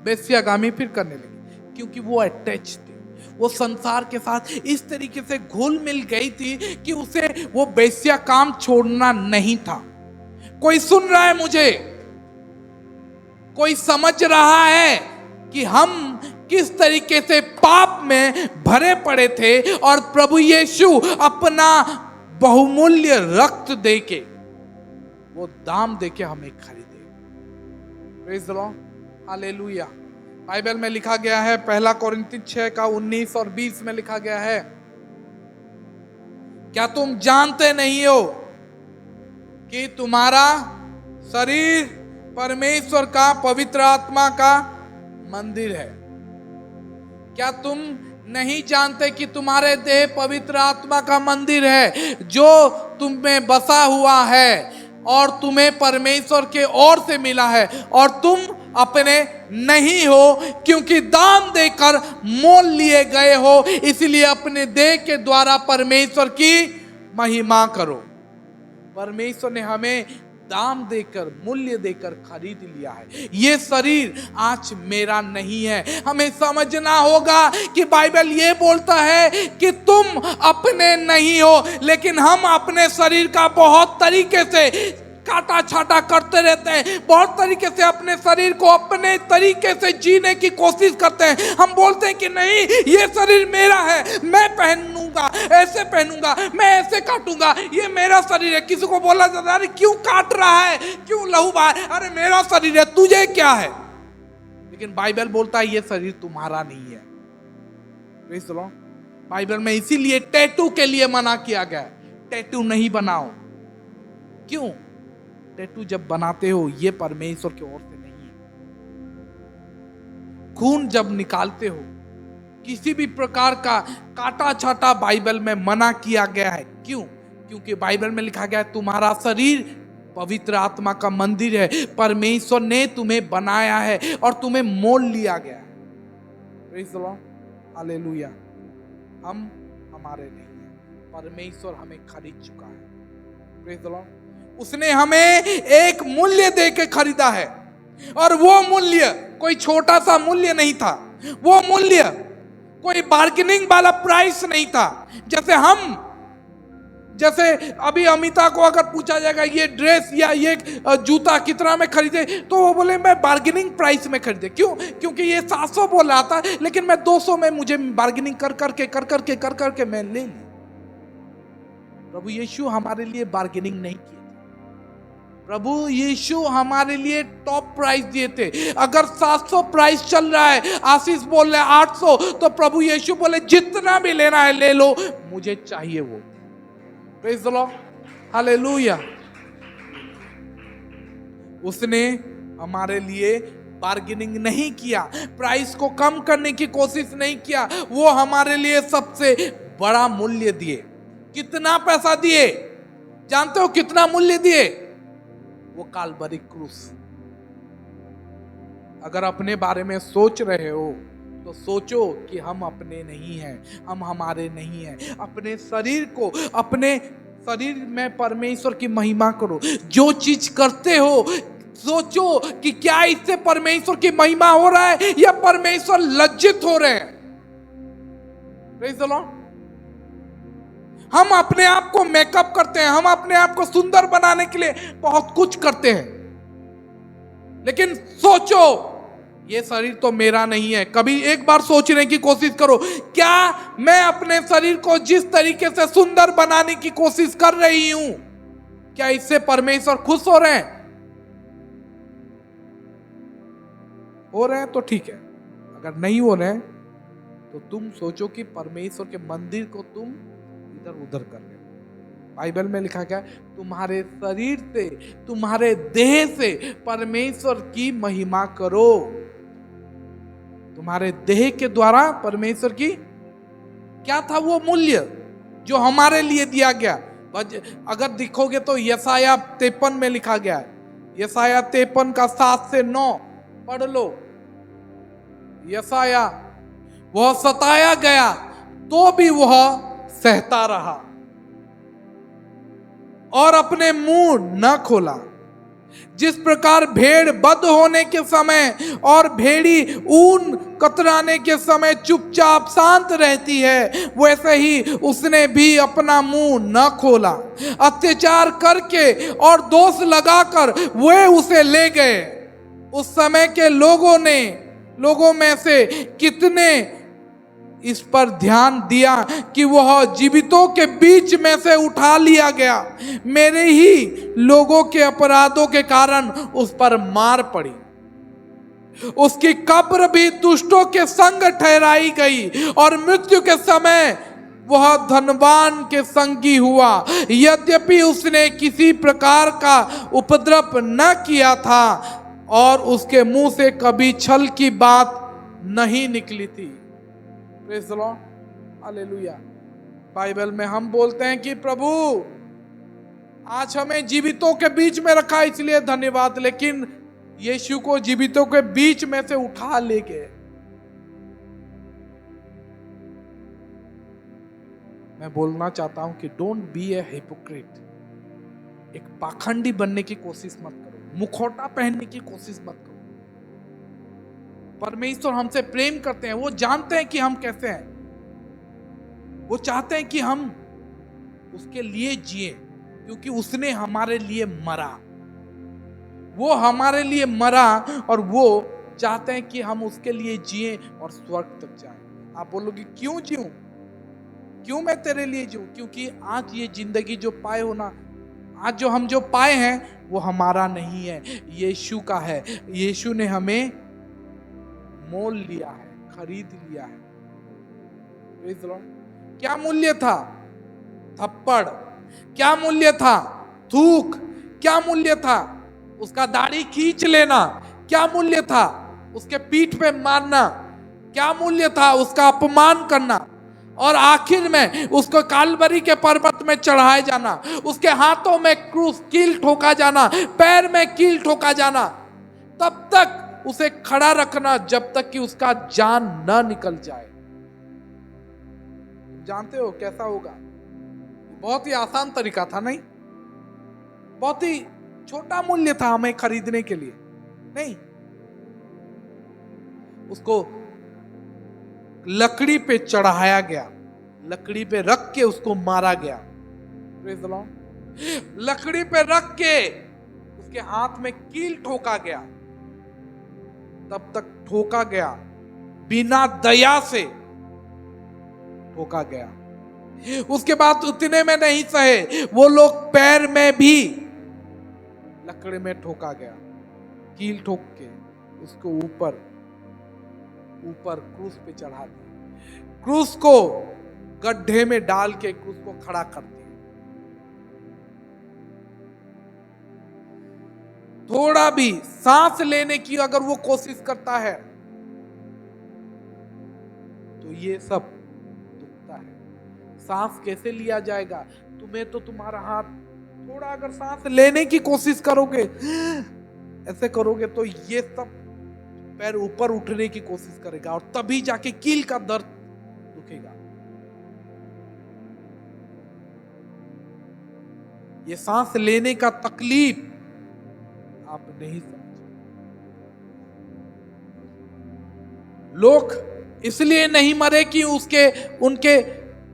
वेश्यागामी फिर करने लगी, क्योंकि वो अटैच थी, वो संसार के साथ इस तरीके से घुल मिल गई थी कि उसे वो वेश्या काम छोड़ना नहीं था। कोई सुन रहा है मुझे? कोई समझ रहा है कि हम किस तरीके से पाप में भरे पड़े थे और प्रभु यीशु अपना बहुमूल्य रक्त देके, वो दाम देके हमें खरीदे। Praise the Lord, hallelujah. Bible में लिखा गया है, 1 कोरिन्थी 6 का 19 और 20 में लिखा गया है, क्या तुम जानते नहीं हो कि तुम्हारा शरीर परमेश्वर का, पवित्र आत्मा का मंदिर है। क्या तुम नहीं जानते कि तुम्हारे देह पवित्र आत्मा का मंदिर है, जो तुम में बसा हुआ है और तुम्हें परमेश्वर के ओर से मिला है, और तुम अपने नहीं हो, क्योंकि दाम देकर मोल लिए गए हो। इसलिए अपने देह के द्वारा परमेश्वर की महिमा करो। परमेश्वर ने हमें दाम देकर, मूल्य देकर खरीद लिया है। ये शरीर आज मेरा नहीं है। हमें समझना होगा कि बाइबल ये बोलता है कि तुम अपने नहीं हो, लेकिन हम अपने शरीर का बहुत तरीके से काटा छाटा करते रहते हैं। बहुत तरीके से अपने शरीर को अपने तरीके से जीने की कोशिश करते हैं। हम बोलते हैं कि नहीं, ये शरीर मेरा है, मैं पहनूंगा, ऐसे पहनूंगा, मैं ऐसे काटूंगा, ये मेरा शरीर है। किसी को बोला जाता है, अरे क्यों काट रहा है, क्यों लहू बहा, अरे मेरा शरीर है, तुझे क्या है। लेकिन बाइबल बोलता है ये शरीर तुम्हारा नहीं है। Praise the Lord. बाइबल में इसीलिए टैटू के लिए मना किया गया है, टैटू नहीं बनाओ। क्यों? टैटू जब बनाते हो ये परमेश्वर की ओर से नहीं है। खून जब निकालते हो, किसी भी प्रकार का काटा छाटा बाइबल में मना किया गया है। क्यों? क्योंकि बाइबल में लिखा गया है तुम्हारा शरीर पवित्र आत्मा का मंदिर है, परमेश्वर ने तुम्हें बनाया है और तुम्हें मोल लिया गया है। Praise the Lord, hallelujah. हम हमारे नहीं हैं, परमेश्वर हमें खरीद चुका है। Praise the Lord. उसने हमें एक मूल्य दे के खरीदा है, और वो मूल्य कोई छोटा सा मूल्य नहीं था। वो मूल्य कोई बार्गेनिंग वाला प्राइस नहीं था। जैसे अभी अमिता को अगर पूछा जाएगा ये ड्रेस या ये जूता कितना में खरीदे, तो वो बोले मैं बार्गेनिंग प्राइस में खरीदे। क्यों? क्योंकि ये 700 बोल रहा था, लेकिन मैं 200 में, मुझे बार्गेनिंग कर करके मैं ले ली। प्रभु यीशु हमारे लिए बार्गेनिंग नहीं किए। प्रभु यीशु हमारे लिए टॉप प्राइस दिए थे। अगर 700 प्राइस चल रहा है, आशीष बोल रहे 800, तो प्रभु यीशु बोले जितना भी लेना है ले लो, मुझे चाहिए वो। Praise the Lord, hallelujah. उसने हमारे लिए बार्गेनिंग नहीं किया, प्राइस को कम करने की कोशिश नहीं किया। वो हमारे लिए सबसे बड़ा मूल्य दिए। कितना पैसा दिए? जानते हो कितना मूल्य दिए? वो काल्वरी क्रूस। अगर अपने बारे में सोच रहे हो तो सोचो कि हम अपने नहीं हैं, हम हमारे नहीं हैं। अपने शरीर को, अपने शरीर में परमेश्वर की महिमा करो। जो चीज करते हो सोचो कि क्या इससे परमेश्वर की महिमा हो रहा है या परमेश्वर लज्जित हो रहे हैं। Praise the Lord. हम अपने आप को मेकअप करते हैं, हम अपने आप को सुंदर बनाने के लिए बहुत कुछ करते हैं, लेकिन सोचो ये शरीर तो मेरा नहीं है। कभी एक बार सोचने की कोशिश करो, क्या मैं अपने शरीर को जिस तरीके से सुंदर बनाने की कोशिश कर रही हूं, क्या इससे परमेश्वर खुश हो रहे हैं? हो रहे हैं तो ठीक है, अगर नहीं हो रहे हैं तो तुम सोचो कि परमेश्वर के मंदिर को तुम इधर उधर कर रहे हो। बाइबल में लिखा गया तुम्हारे शरीर से, तुम्हारे देह से परमेश्वर की महिमा करो। तुम्हारे देह के द्वारा परमेश्वर की, क्या था वो मूल्य जो हमारे लिए दिया गया? अगर देखोगे तो यशाया 53 में लिखा गया है। यशाया 53 का 7 से 9 पढ़ लो। यशाया, वह सताया गया तो भी वह सहता रहा और अपने मुंह न खोला। जिस प्रकार भेड़ बद होने के समय और भेड़ी ऊन कतराने के समय चुपचाप शांत रहती है, वैसे ही उसने भी अपना मुंह न खोला। अत्याचार करके और दोष लगाकर वे उसे ले गए। उस समय के लोगों में से कितने इस पर ध्यान दिया कि वह जीवितों के बीच में से उठा लिया गया। मेरे ही लोगों के अपराधों के कारण उस पर मार पड़ी। उसकी कब्र भी दुष्टों के संग ठहराई गई और मृत्यु के समय वह धनवान के संगी हुआ। यद्यपि उसने किसी प्रकार का उपद्रव न किया था, और उसके मुंह से कभी छल की बात नहीं निकली थी। Praise the Lord, hallelujah. Bible में हम बोलते हैं कि प्रभु आज हमें जीवितों के बीच में रखा इसलिए धन्यवाद, लेकिन यीशु को जीवितों के बीच में से उठा ले गए। मैं बोलना चाहता हूं कि डोंट बी ए हिपोक्रेट। एक पाखंडी बनने की कोशिश मत करो, मुखौटा पहनने की कोशिश मत करो। परमेश्वर हमसे प्रेम करते हैं, वो जानते हैं कि हम कैसे हैं, वो चाहते हैं कि हम उसके लिए जिए, क्योंकि उसने हमारे लिए मरा। वो हमारे लिए मरा और वो चाहते हैं कि हम उसके लिए जिए और स्वर्ग तक जाएं। आप बोलोगे क्यों जीऊं, क्यों मैं तेरे लिए जीऊं? क्योंकि आज ये जिंदगी जो पाए हो ना, आज जो हम पाए हैं वो हमारा नहीं है, यीशु का है। यीशु ने हमें मोल लिया है, खरीद लिया है। Praise the Lord. क्या मूल्य था? थप्पड़। क्या मूल्य था? थूक। क्या मूल्य था? उसका दाढ़ी खींच लेना। क्या मूल्य था? उसके पीठ पे मारना। क्या मूल्य था? उसका अपमान करना। और आखिर में उसको कालवरी के पर्वत में चढ़ाया जाना, उसके हाथों में क्रूस, कील ठोका जाना, पैर में कील ठोका जाना, तब तक उसे खड़ा रखना जब तक कि उसका जान न निकल जाए। जानते हो कैसा होगा? बहुत ही आसान तरीका था, नहीं? बहुत ही छोटा मूल्य था हमें खरीदने के लिए, नहीं? उसको लकड़ी पे चढ़ाया गया, लकड़ी पे रख के उसको मारा गया। Praise the Lord. लकड़ी पे रख के उसके हाथ में कील ठोका गया, तब तक ठोका गया, बिना दया से ठोका गया। उसके बाद उतने में नहीं सहे, वो लोग पैर में भी लकड़ी में ठोका गया, कील ठोक के उसको ऊपर क्रूस पे चढ़ा दिया, क्रूस को गड्ढे में डाल के क्रूस को खड़ा कर दिया। थोड़ा भी सांस लेने की अगर वो कोशिश करता है तो ये सब दुखता है। सांस कैसे लिया जाएगा? तुम्हें तो तुम्हारा हाथ, थोड़ा अगर सांस लेने की कोशिश करोगे, ऐसे करोगे, तो ये सब पैर ऊपर उठने की कोशिश करेगा और तभी जाके कील का दर्द दुखेगा। ये सांस लेने का तकलीफ आप नहीं समझ। लोग इसलिए नहीं मरे कि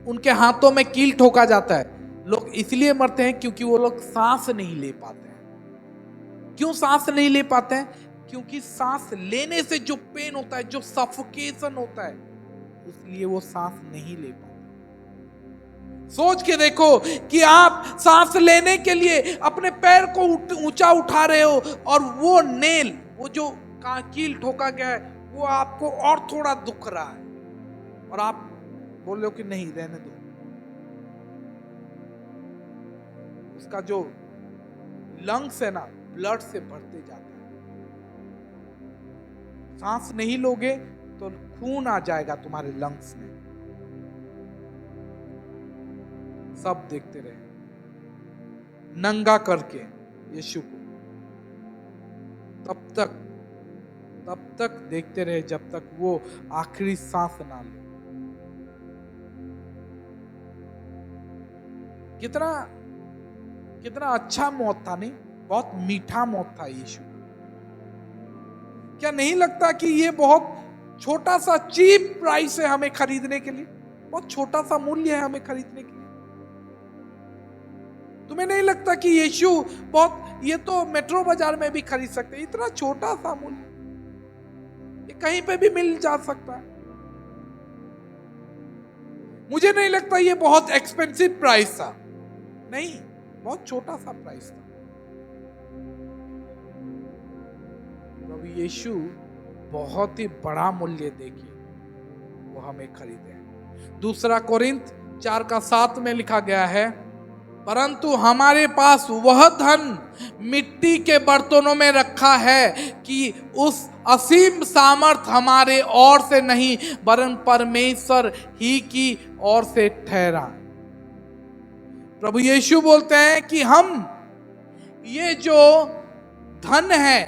उनके हाथों में कील ठोका जाता है। लोग इसलिए मरते हैं क्योंकि वो लोग सांस नहीं ले पाते हैं। क्यों सांस नहीं ले पाते हैं? क्योंकि सांस लेने से जो पेन होता है, जो सफोकेशन होता है, इसलिए वो सांस नहीं ले पाते। सोच के देखो कि आप सांस लेने के लिए अपने पैर को ऊंचा उठा रहे हो और वो नेल, वो जो कील ठोका गया है, वो आपको और थोड़ा दुख रहा है और आप बोल रहे हो कि नहीं, रहने दो। उसका जो लंग्स है ना, ब्लड से भरते जाता है। सांस नहीं लोगे तो खून आ जाएगा तुम्हारे लंग्स में। सब देखते रहे, नंगा करके यीशु को, तब तक देखते रहे जब तक वो आखिरी सांस ना ले। कितना अच्छा मौत था, नहीं? बहुत मीठा मौत था यीशु। क्या नहीं लगता कि ये बहुत छोटा सा चीप प्राइस है हमें खरीदने के लिए? बहुत छोटा सा मूल्य है हमें खरीदने के लिए। तुम्हें नहीं लगता कि यीशु बहुत, ये तो मेट्रो बाजार में भी खरीद सकते हैं, इतना छोटा सा मूल्य, ये कहीं पे भी मिल जा सकता है। मुझे नहीं लगता ये बहुत एक्सपेंसिव प्राइस था, नहीं, बहुत छोटा सा प्राइस था। प्रभु यीशु बहुत ही बड़ा मूल्य देके वो हमें खरीदे। 2 कोरिन्थ 4:7 में लिखा गया है, परंतु हमारे पास वह धन मिट्टी के बर्तनों में रखा है कि उस असीम सामर्थ हमारे ओर से नहीं वरन परमेश्वर ही की ओर से ठहरा। प्रभु यीशु बोलते हैं कि हम ये जो धन है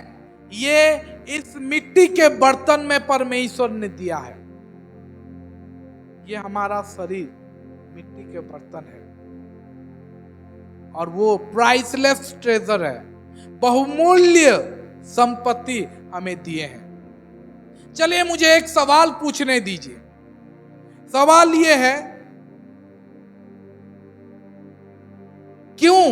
ये इस मिट्टी के बर्तन में परमेश्वर ने दिया है। ये हमारा शरीर मिट्टी के बर्तन है और वो प्राइसलेस ट्रेजर है, बहुमूल्य संपत्ति हमें दिए हैं। चलिए मुझे एक सवाल पूछने दीजिए। सवाल ये है, क्यों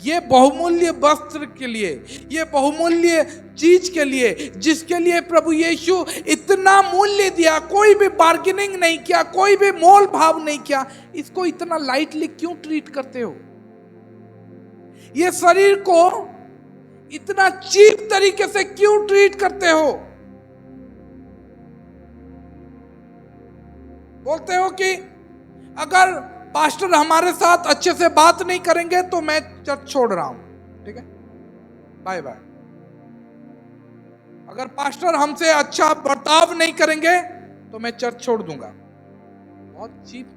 ये बहुमूल्य वस्त्र के लिए, ये बहुमूल्य चीज के लिए, जिसके लिए प्रभु यीशु इतना मूल्य दिया, कोई भी बार्गेनिंग नहीं किया, कोई भी मोल भाव नहीं किया, इसको इतना लाइटली क्यों ट्रीट करते हो? ये शरीर को इतना चीप तरीके से क्यों ट्रीट करते हो? बोलते हो कि अगर पास्टर हमारे साथ अच्छे से बात नहीं करेंगे तो मैं चर्च छोड़ रहा हूं, ठीक है, बाय बाय। अगर पास्टर हमसे अच्छा बर्ताव नहीं करेंगे तो मैं चर्च छोड़ दूंगा। बहुत चीप।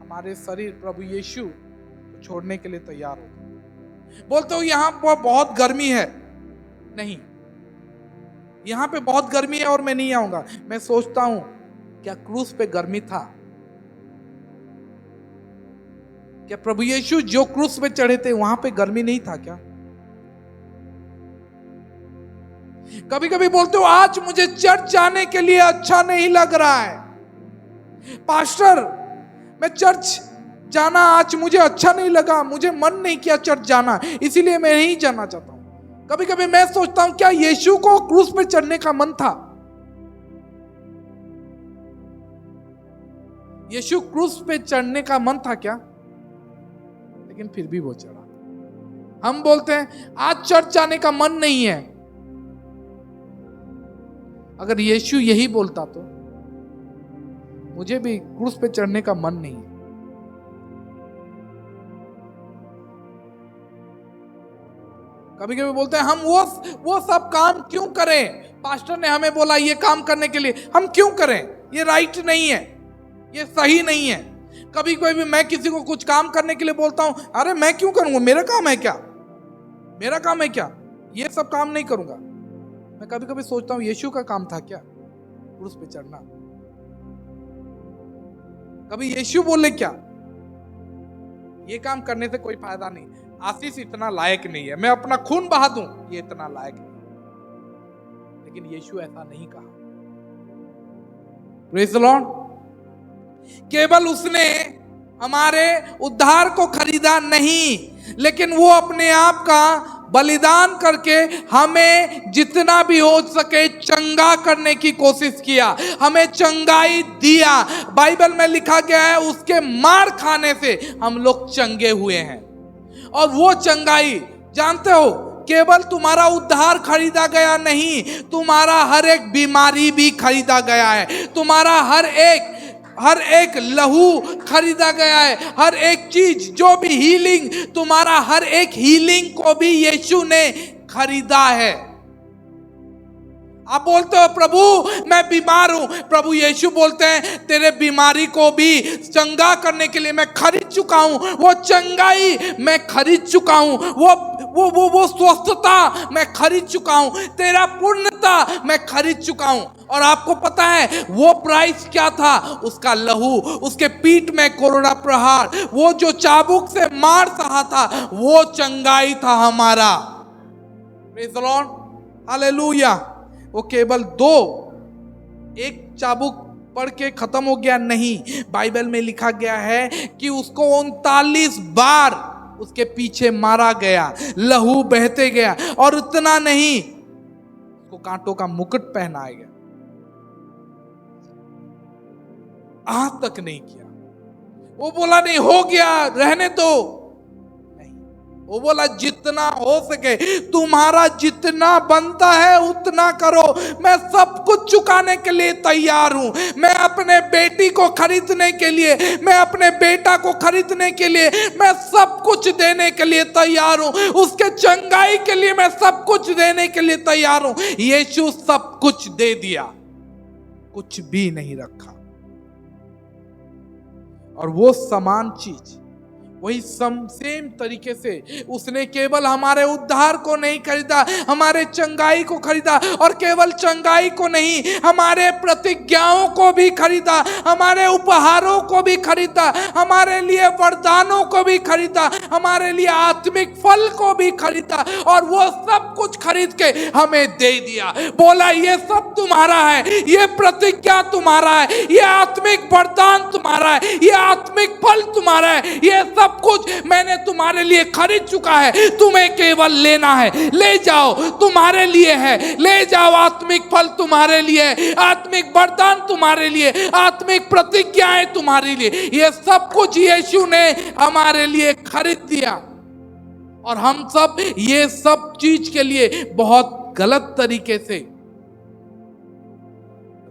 हमारे शरीर प्रभु यीशु को छोड़ने के लिए तैयार हो। बोलते हो यहां पर बहुत गर्मी है, नहीं, यहां पे बहुत गर्मी है और मैं नहीं आऊंगा। मैं सोचता हूं क्या क्रूस पे गर्मी था? क्या प्रभु यीशु जो क्रूस पे चढ़े थे वहां पे गर्मी नहीं था क्या? कभी कभी बोलते हो आज मुझे चर्च जाने के लिए अच्छा नहीं लग रहा है, पास्टर मैं चर्च जाना आज मुझे अच्छा नहीं लगा, मुझे मन नहीं किया चर्च जाना, इसीलिए मैं नहीं जाना चाहता हूं। कभी कभी मैं सोचता हूं क्या यीशु को क्रूस पे चढ़ने का मन था? यीशु क्रूस पे चढ़ने का मन था क्या? लेकिन फिर भी वो चढ़ा। हम बोलते हैं आज चर्च जाने का मन नहीं है। अगर यीशु यही बोलता तो मुझे भी क्रूस पे चढ़ने का मन नहीं है। कभी कभी बोलते हैं हम वो सब काम क्यों करें? पास्टर ने हमें बोला ये काम करने के लिए, हम क्यों करें? ये राइट नहीं है, ये सही नहीं है। कभी भी मैं किसी को कुछ काम करने के लिए बोलता हूं, अरे मैं क्यों करूंगा, मेरा काम है क्या, मेरा काम है क्या, ये सब काम नहीं करूंगा। मैं कभी कभी सोचता हूं यीशु का काम था क्या क्रूस पे चढ़ना? कभी यीशु बोले क्या ये काम करने से कोई फायदा नहीं, आशीष इतना लायक नहीं है, मैं अपना खून बहा दूं, ये इतना लायक नहीं। लेकिन यीशु ऐसा नहीं कहा। Praise the Lord. केवल उसने हमारे उद्धार को खरीदा नहीं, लेकिन वो अपने आप का बलिदान करके हमें जितना भी हो सके चंगा करने की कोशिश किया, हमें चंगाई दिया। बाइबल में लिखा गया है उसके मार खाने से हम लोग चंगे हुए हैं। और वो चंगाई जानते हो, केवल तुम्हारा उद्धार खरीदा गया नहीं, तुम्हारा हर एक बीमारी भी खरीदा गया है, तुम्हारा हर एक लहू खरीदा गया है, हर एक चीज जो भी हीलिंग, तुम्हारा हर एक हीलिंग को भी यीशु ने खरीदा है। आप बोलते हो प्रभु मैं बीमार हूं, प्रभु यीशु बोलते हैं तेरे बीमारी को भी चंगा करने के लिए मैं खरीद चुका हूं, वो चंगाई मैं खरीद चुका हूं, वो स्वस्थता मैं खरीद चुका हूं, तेरा पूर्णता मैं खरीद चुका हूं। और आपको पता है वो प्राइस क्या था? उसका लहू, उसके पीठ में कोरोना प्रहार, वो जो चाबुक से मार सहा था, वो चंगाई था हमारा। Praise the Lord, hallelujah. वो केवल एक चाबुक पढ़ के खत्म हो गया नहीं, बाइबल में लिखा गया है कि उसको 39 बार उसके पीछे मारा गया, लहू बहते गया। और इतना नहीं, उसको कांटों का मुकुट पहनाया गया, आज तक नहीं किया। वो बोला नहीं हो गया रहने दो, नहीं, वो बोला जितना हो सके, तुम्हारा जितना बनता है उतना करो, मैं सब कुछ चुकाने के लिए तैयार हूं। मैं अपने बेटी को खरीदने के लिए, मैं अपने बेटा को खरीदने के लिए, मैं सब कुछ देने के लिए तैयार हूं। उसके चंगाई के लिए मैं सब कुछ देने के लिए तैयार हूं। यीशु सब कुछ दे दिया, कुछ भी नहीं रखा। और वो समान चीज, वही सेम तरीके से उसने केवल हमारे उद्धार को नहीं खरीदा, हमारे चंगाई को खरीदा। और केवल चंगाई को नहीं, हमारे प्रतिज्ञाओं को भी खरीदा, हमारे उपहारों को भी खरीदा, हमारे लिए वरदानों को भी खरीदा, हमारे लिए आत्मिक फल को भी खरीदा। और वो सब कुछ खरीद के हमें दे दिया। बोला ये सब तुम्हारा है, ये प्रतिज्ञा तुम्हारा है, ये आत्मिक वरदान तुम्हारा है, ये आत्मिक फल तुम्हारा है, ये सब कुछ मैंने तुम्हारे लिए खरीद चुका है। तुम्हें केवल लेना है, ले जाओ, तुम्हारे लिए है, ले जाओ। आत्मिक फल तुम्हारे लिए है, आत्मिक वरदान तुम्हारे लिए, आत्मिक प्रतिज्ञाएं तुम्हारे लिए, ये सब कुछ यीशु ने हमारे लिए खरीद दिया। और हम सब ये सब चीज के लिए बहुत गलत तरीके से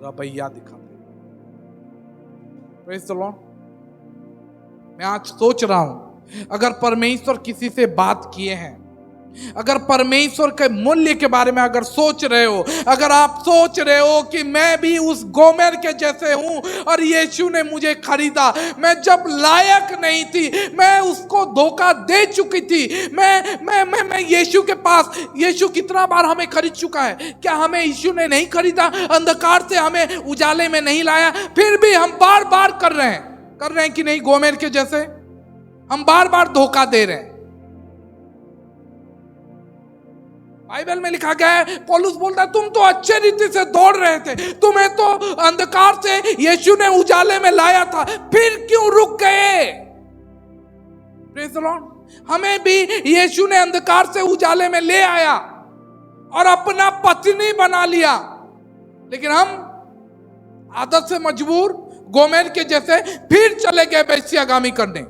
रवैया दिखाते हैं। Praise the Lord. मैं आज सोच रहा हूं, अगर परमेश्वर किसी से बात किए हैं, अगर परमेश्वर के मूल्य के बारे में अगर सोच रहे हो, अगर आप सोच रहे हो कि मैं भी उस गोमेर के जैसे हूं और यीशु ने मुझे खरीदा, मैं जब लायक नहीं थी, मैं उसको धोखा दे चुकी थी, मैं यीशु के पास, यीशु कितना बार हमें खरीद चुका है। क्या हमें यीशु ने नहीं खरीदा? अंधकार से हमें उजाले में नहीं लाया? फिर भी हम बार बार कर रहे हैं कि नहीं, गोमेर के जैसे हम बार बार धोखा दे रहे हैं। बाइबल में लिखा गया है, पौलुस बोलता है तुम तो अच्छे रीति से दौड़ रहे थे, तुम्हें तो अंधकार से यीशु ने उजाले में लाया था, फिर क्यों रुक गए? Praise the Lord. हमें भी यीशु ने अंधकार से उजाले में ले आया और अपना पत्नी बना लिया, लेकिन हम आदत से मजबूर गोमेर के जैसे फिर चले गए वेश्यागामी करने।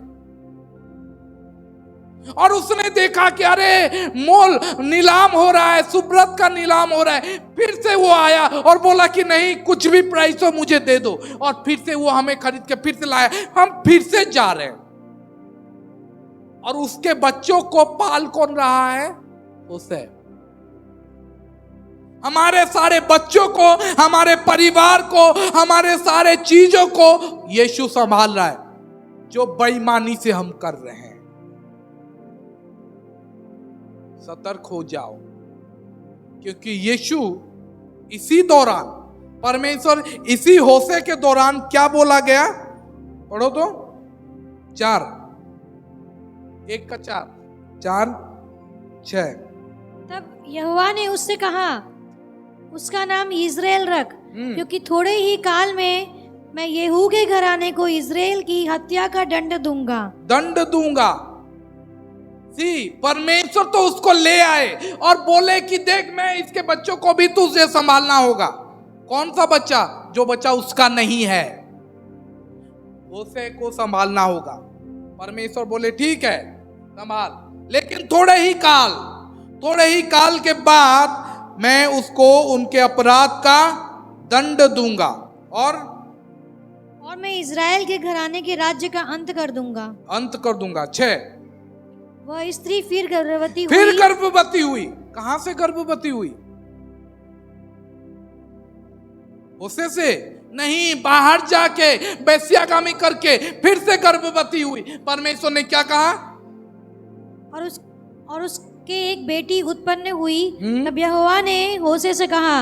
और उसने देखा कि अरे मोल नीलाम हो रहा है, सुब्रत का नीलाम हो रहा है। फिर से वो आया और बोला कि नहीं, कुछ भी प्राइस हो मुझे दे दो। और फिर से वो हमें खरीद के फिर से लाया। हम फिर से जा रहे हैं। और उसके बच्चों को पाल कौन रहा है? उसे। हमारे सारे बच्चों को, हमारे परिवार को, हमारे सारे चीजों को यीशु संभाल रहा है, जो बेईमानी से हम कर रहे हैं। सतर्क हो जाओ, क्योंकि यीशु इसी दौरान, परमेश्वर इसी होशे के दौरान क्या बोला गया? पढ़ो तो 4, 1 का 4, 4, 6। तब यहोवा ने उससे कहा, उसका नाम इज़राइल रख, क्योंकि थोड़े ही काल में मैं येहू के घराने को इज़राइल की हत्या का दंड दूंगा। परमेश्वर तो उसको ले आए और बोले कि देख, मैं इसके बच्चों को भी तुझे संभालना होगा। कौन सा बच्चा? जो बच्चा उसका नहीं है, उसे को संभालना होगा। परमेश्वर बोले ठीक है संभाल, लेकिन थोड़े ही काल के बाद मैं उसको उनके अपराध का दंड दूंगा और मैं इज़राइल के घराने के राज्य का अंत कर दूंगा। 6, वह स्त्री फिर गर्भवती हुई। कहां से गर्भवती हुई? उसे से नहीं, बाहर जाके वेश्यागामी करके फिर से गर्भवती हुई। परमेश्वर ने क्या कहा? और उसके एक बेटी उत्पन्न हुई। तब यहोवा ने होशे से कहा,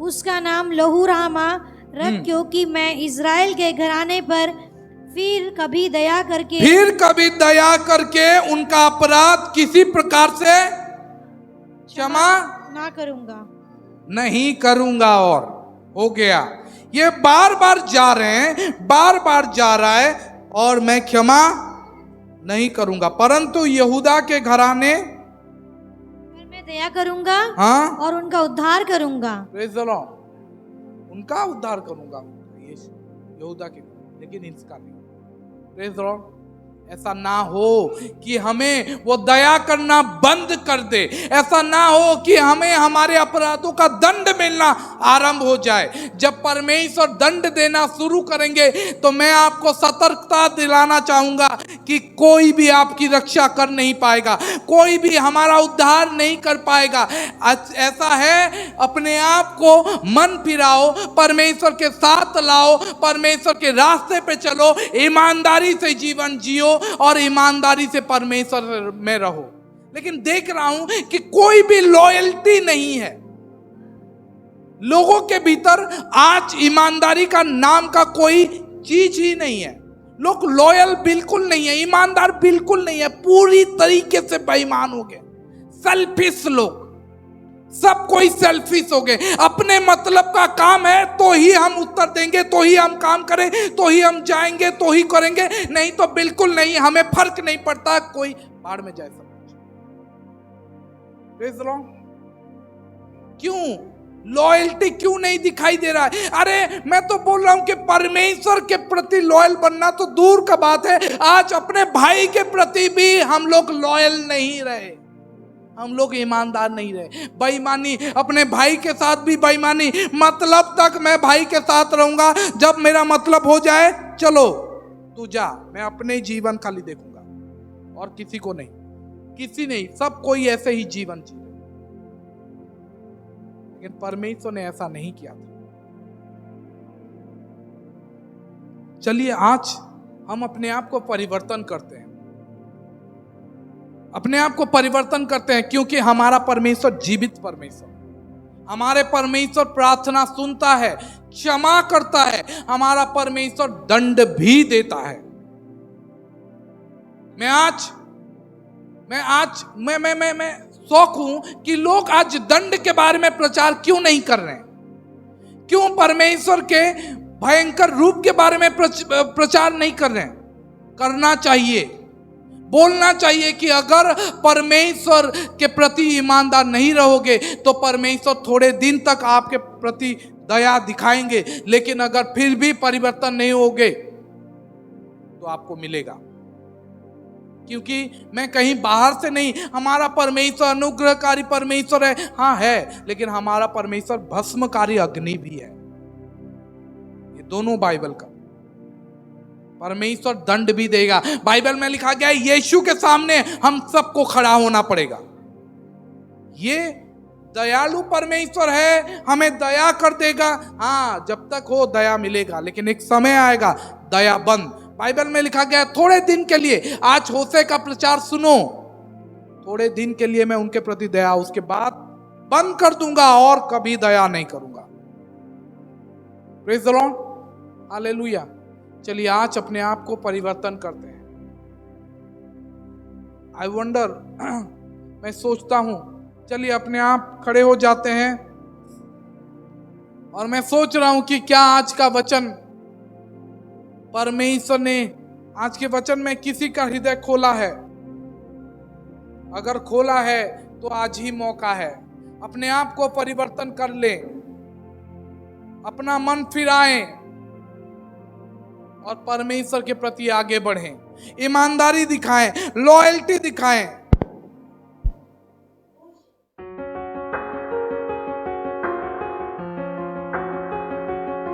उसका नाम लहू रामा रख, क्योंकि मैं इज़राइल के घराने पर फिर कभी दया करके उनका अपराध किसी प्रकार से क्षमा नहीं करूंगा। और हो गया, ये बार बार जा रहा है और मैं क्षमा नहीं करूंगा, परंतु यहूदा के घराने मैं दया करूंगा। हाँ? और उनका उद्धार करूंगा। Praise the Lord. उनका उद्धार करूंगा, यहूदा के, लेकिन इसका नहीं। Praise the Lord. ऐसा ना हो कि हमें वो दया करना बंद कर दे। ऐसा ना हो कि हमें हमारे अपराधों का दंड मिलना आरंभ हो जाए। जब परमेश्वर दंड देना शुरू करेंगे तो मैं आपको सतर्कता दिलाना चाहूंगा कि कोई भी आपकी रक्षा कर नहीं पाएगा, कोई भी हमारा उद्धार नहीं कर पाएगा। ऐसा है, अपने आप को मन फिराओ, परमेश्वर के साथ लाओ, परमेश्वर के रास्ते पे चलो, ईमानदारी से जीवन जियो और ईमानदारी से परमेश्वर में रहो। लेकिन देख रहा हूं कि कोई भी लॉयल्टी नहीं है लोगों के भीतर। आज ईमानदारी का नाम का कोई चीज ही नहीं है। लोग लॉयल बिल्कुल नहीं है, ईमानदार बिल्कुल नहीं है, पूरी तरीके से बेईमान हो गए। सेल्फिश लोग, सब कोई सेल्फिश हो गए। अपने मतलब का काम है तो ही हम उत्तर देंगे, तो ही हम काम करें, तो ही हम जाएंगे, तो ही करेंगे, नहीं तो बिल्कुल नहीं, हमें फर्क नहीं पड़ता, कोई बाहर में जाए सब कुछ। Praise the Lord. क्यों लॉयल्टी क्यों नहीं दिखाई दे रहा है? अरे मैं तो बोल रहा हूं कि परमेश्वर के प्रति लॉयल बनना तो दूर का बात है, आज अपने भाई के प्रति भी हम लोग लॉयल नहीं रहे, हम लोग ईमानदार नहीं रहे। बेईमानी, अपने भाई के साथ भी बेईमानी। मतलब तक मैं भाई के साथ रहूंगा, जब मेरा मतलब हो जाए चलो तू जा, मैं अपने जीवन खाली देखूंगा और किसी को नहीं, किसी नहीं, सब कोई ऐसे ही जीवन जी। लेकिन परमेश्वर ने ऐसा नहीं किया था। चलिए आज हम अपने आप को परिवर्तन करते हैं, अपने आप को परिवर्तन करते हैं, क्योंकि हमारा परमेश्वर जीवित परमेश्वर, हमारे परमेश्वर प्रार्थना सुनता है, क्षमा करता है, हमारा परमेश्वर दंड भी देता है। मैं शौक हूं कि लोग आज दंड के बारे में प्रचार क्यों नहीं कर रहे हैं? क्यों परमेश्वर के भयंकर रूप के बारे में प्रचार नहीं कर रहे हैं? करना चाहिए, बोलना चाहिए कि अगर परमेश्वर के प्रति ईमानदार नहीं रहोगे तो परमेश्वर थोड़े दिन तक आपके प्रति दया दिखाएंगे, लेकिन अगर फिर भी परिवर्तन नहीं होगे तो आपको मिलेगा। क्योंकि मैं कहीं बाहर से नहीं, हमारा परमेश्वर अनुग्रहकारी परमेश्वर है, हाँ है, लेकिन हमारा परमेश्वर भस्मकारी अग्नि भी है। ये दोनों बाइबल का, परमेश्वर दंड भी देगा। बाइबल में लिखा गया है यीशु के सामने हम सबको खड़ा होना पड़ेगा। ये दयालु परमेश्वर है, हमें दया कर देगा। हाँ, जब तक हो दया मिलेगा, लेकिन एक समय आएगा दया बंद। बाइबल में लिखा गया है थोड़े दिन के लिए, आज होशे का प्रचार सुनो, थोड़े दिन के लिए मैं उनके प्रति दया, उसके बाद बंद कर दूंगा और कभी दया नहीं करूंगा। Praise the Lord, hallelujah. चलिए आज अपने आप को परिवर्तन करते हैं। आई वंडर, मैं सोचता हूं, चलिए अपने आप खड़े हो जाते हैं और मैं सोच रहा हूं कि क्या आज का वचन परमेश्वर ने आज के वचन में किसी का हृदय खोला है? अगर खोला है तो आज ही मौका है, अपने आप को परिवर्तन कर लें, अपना मन फिराएं और परमेश्वर के प्रति आगे बढ़ें, ईमानदारी दिखाएं, लॉयल्टी दिखाएं।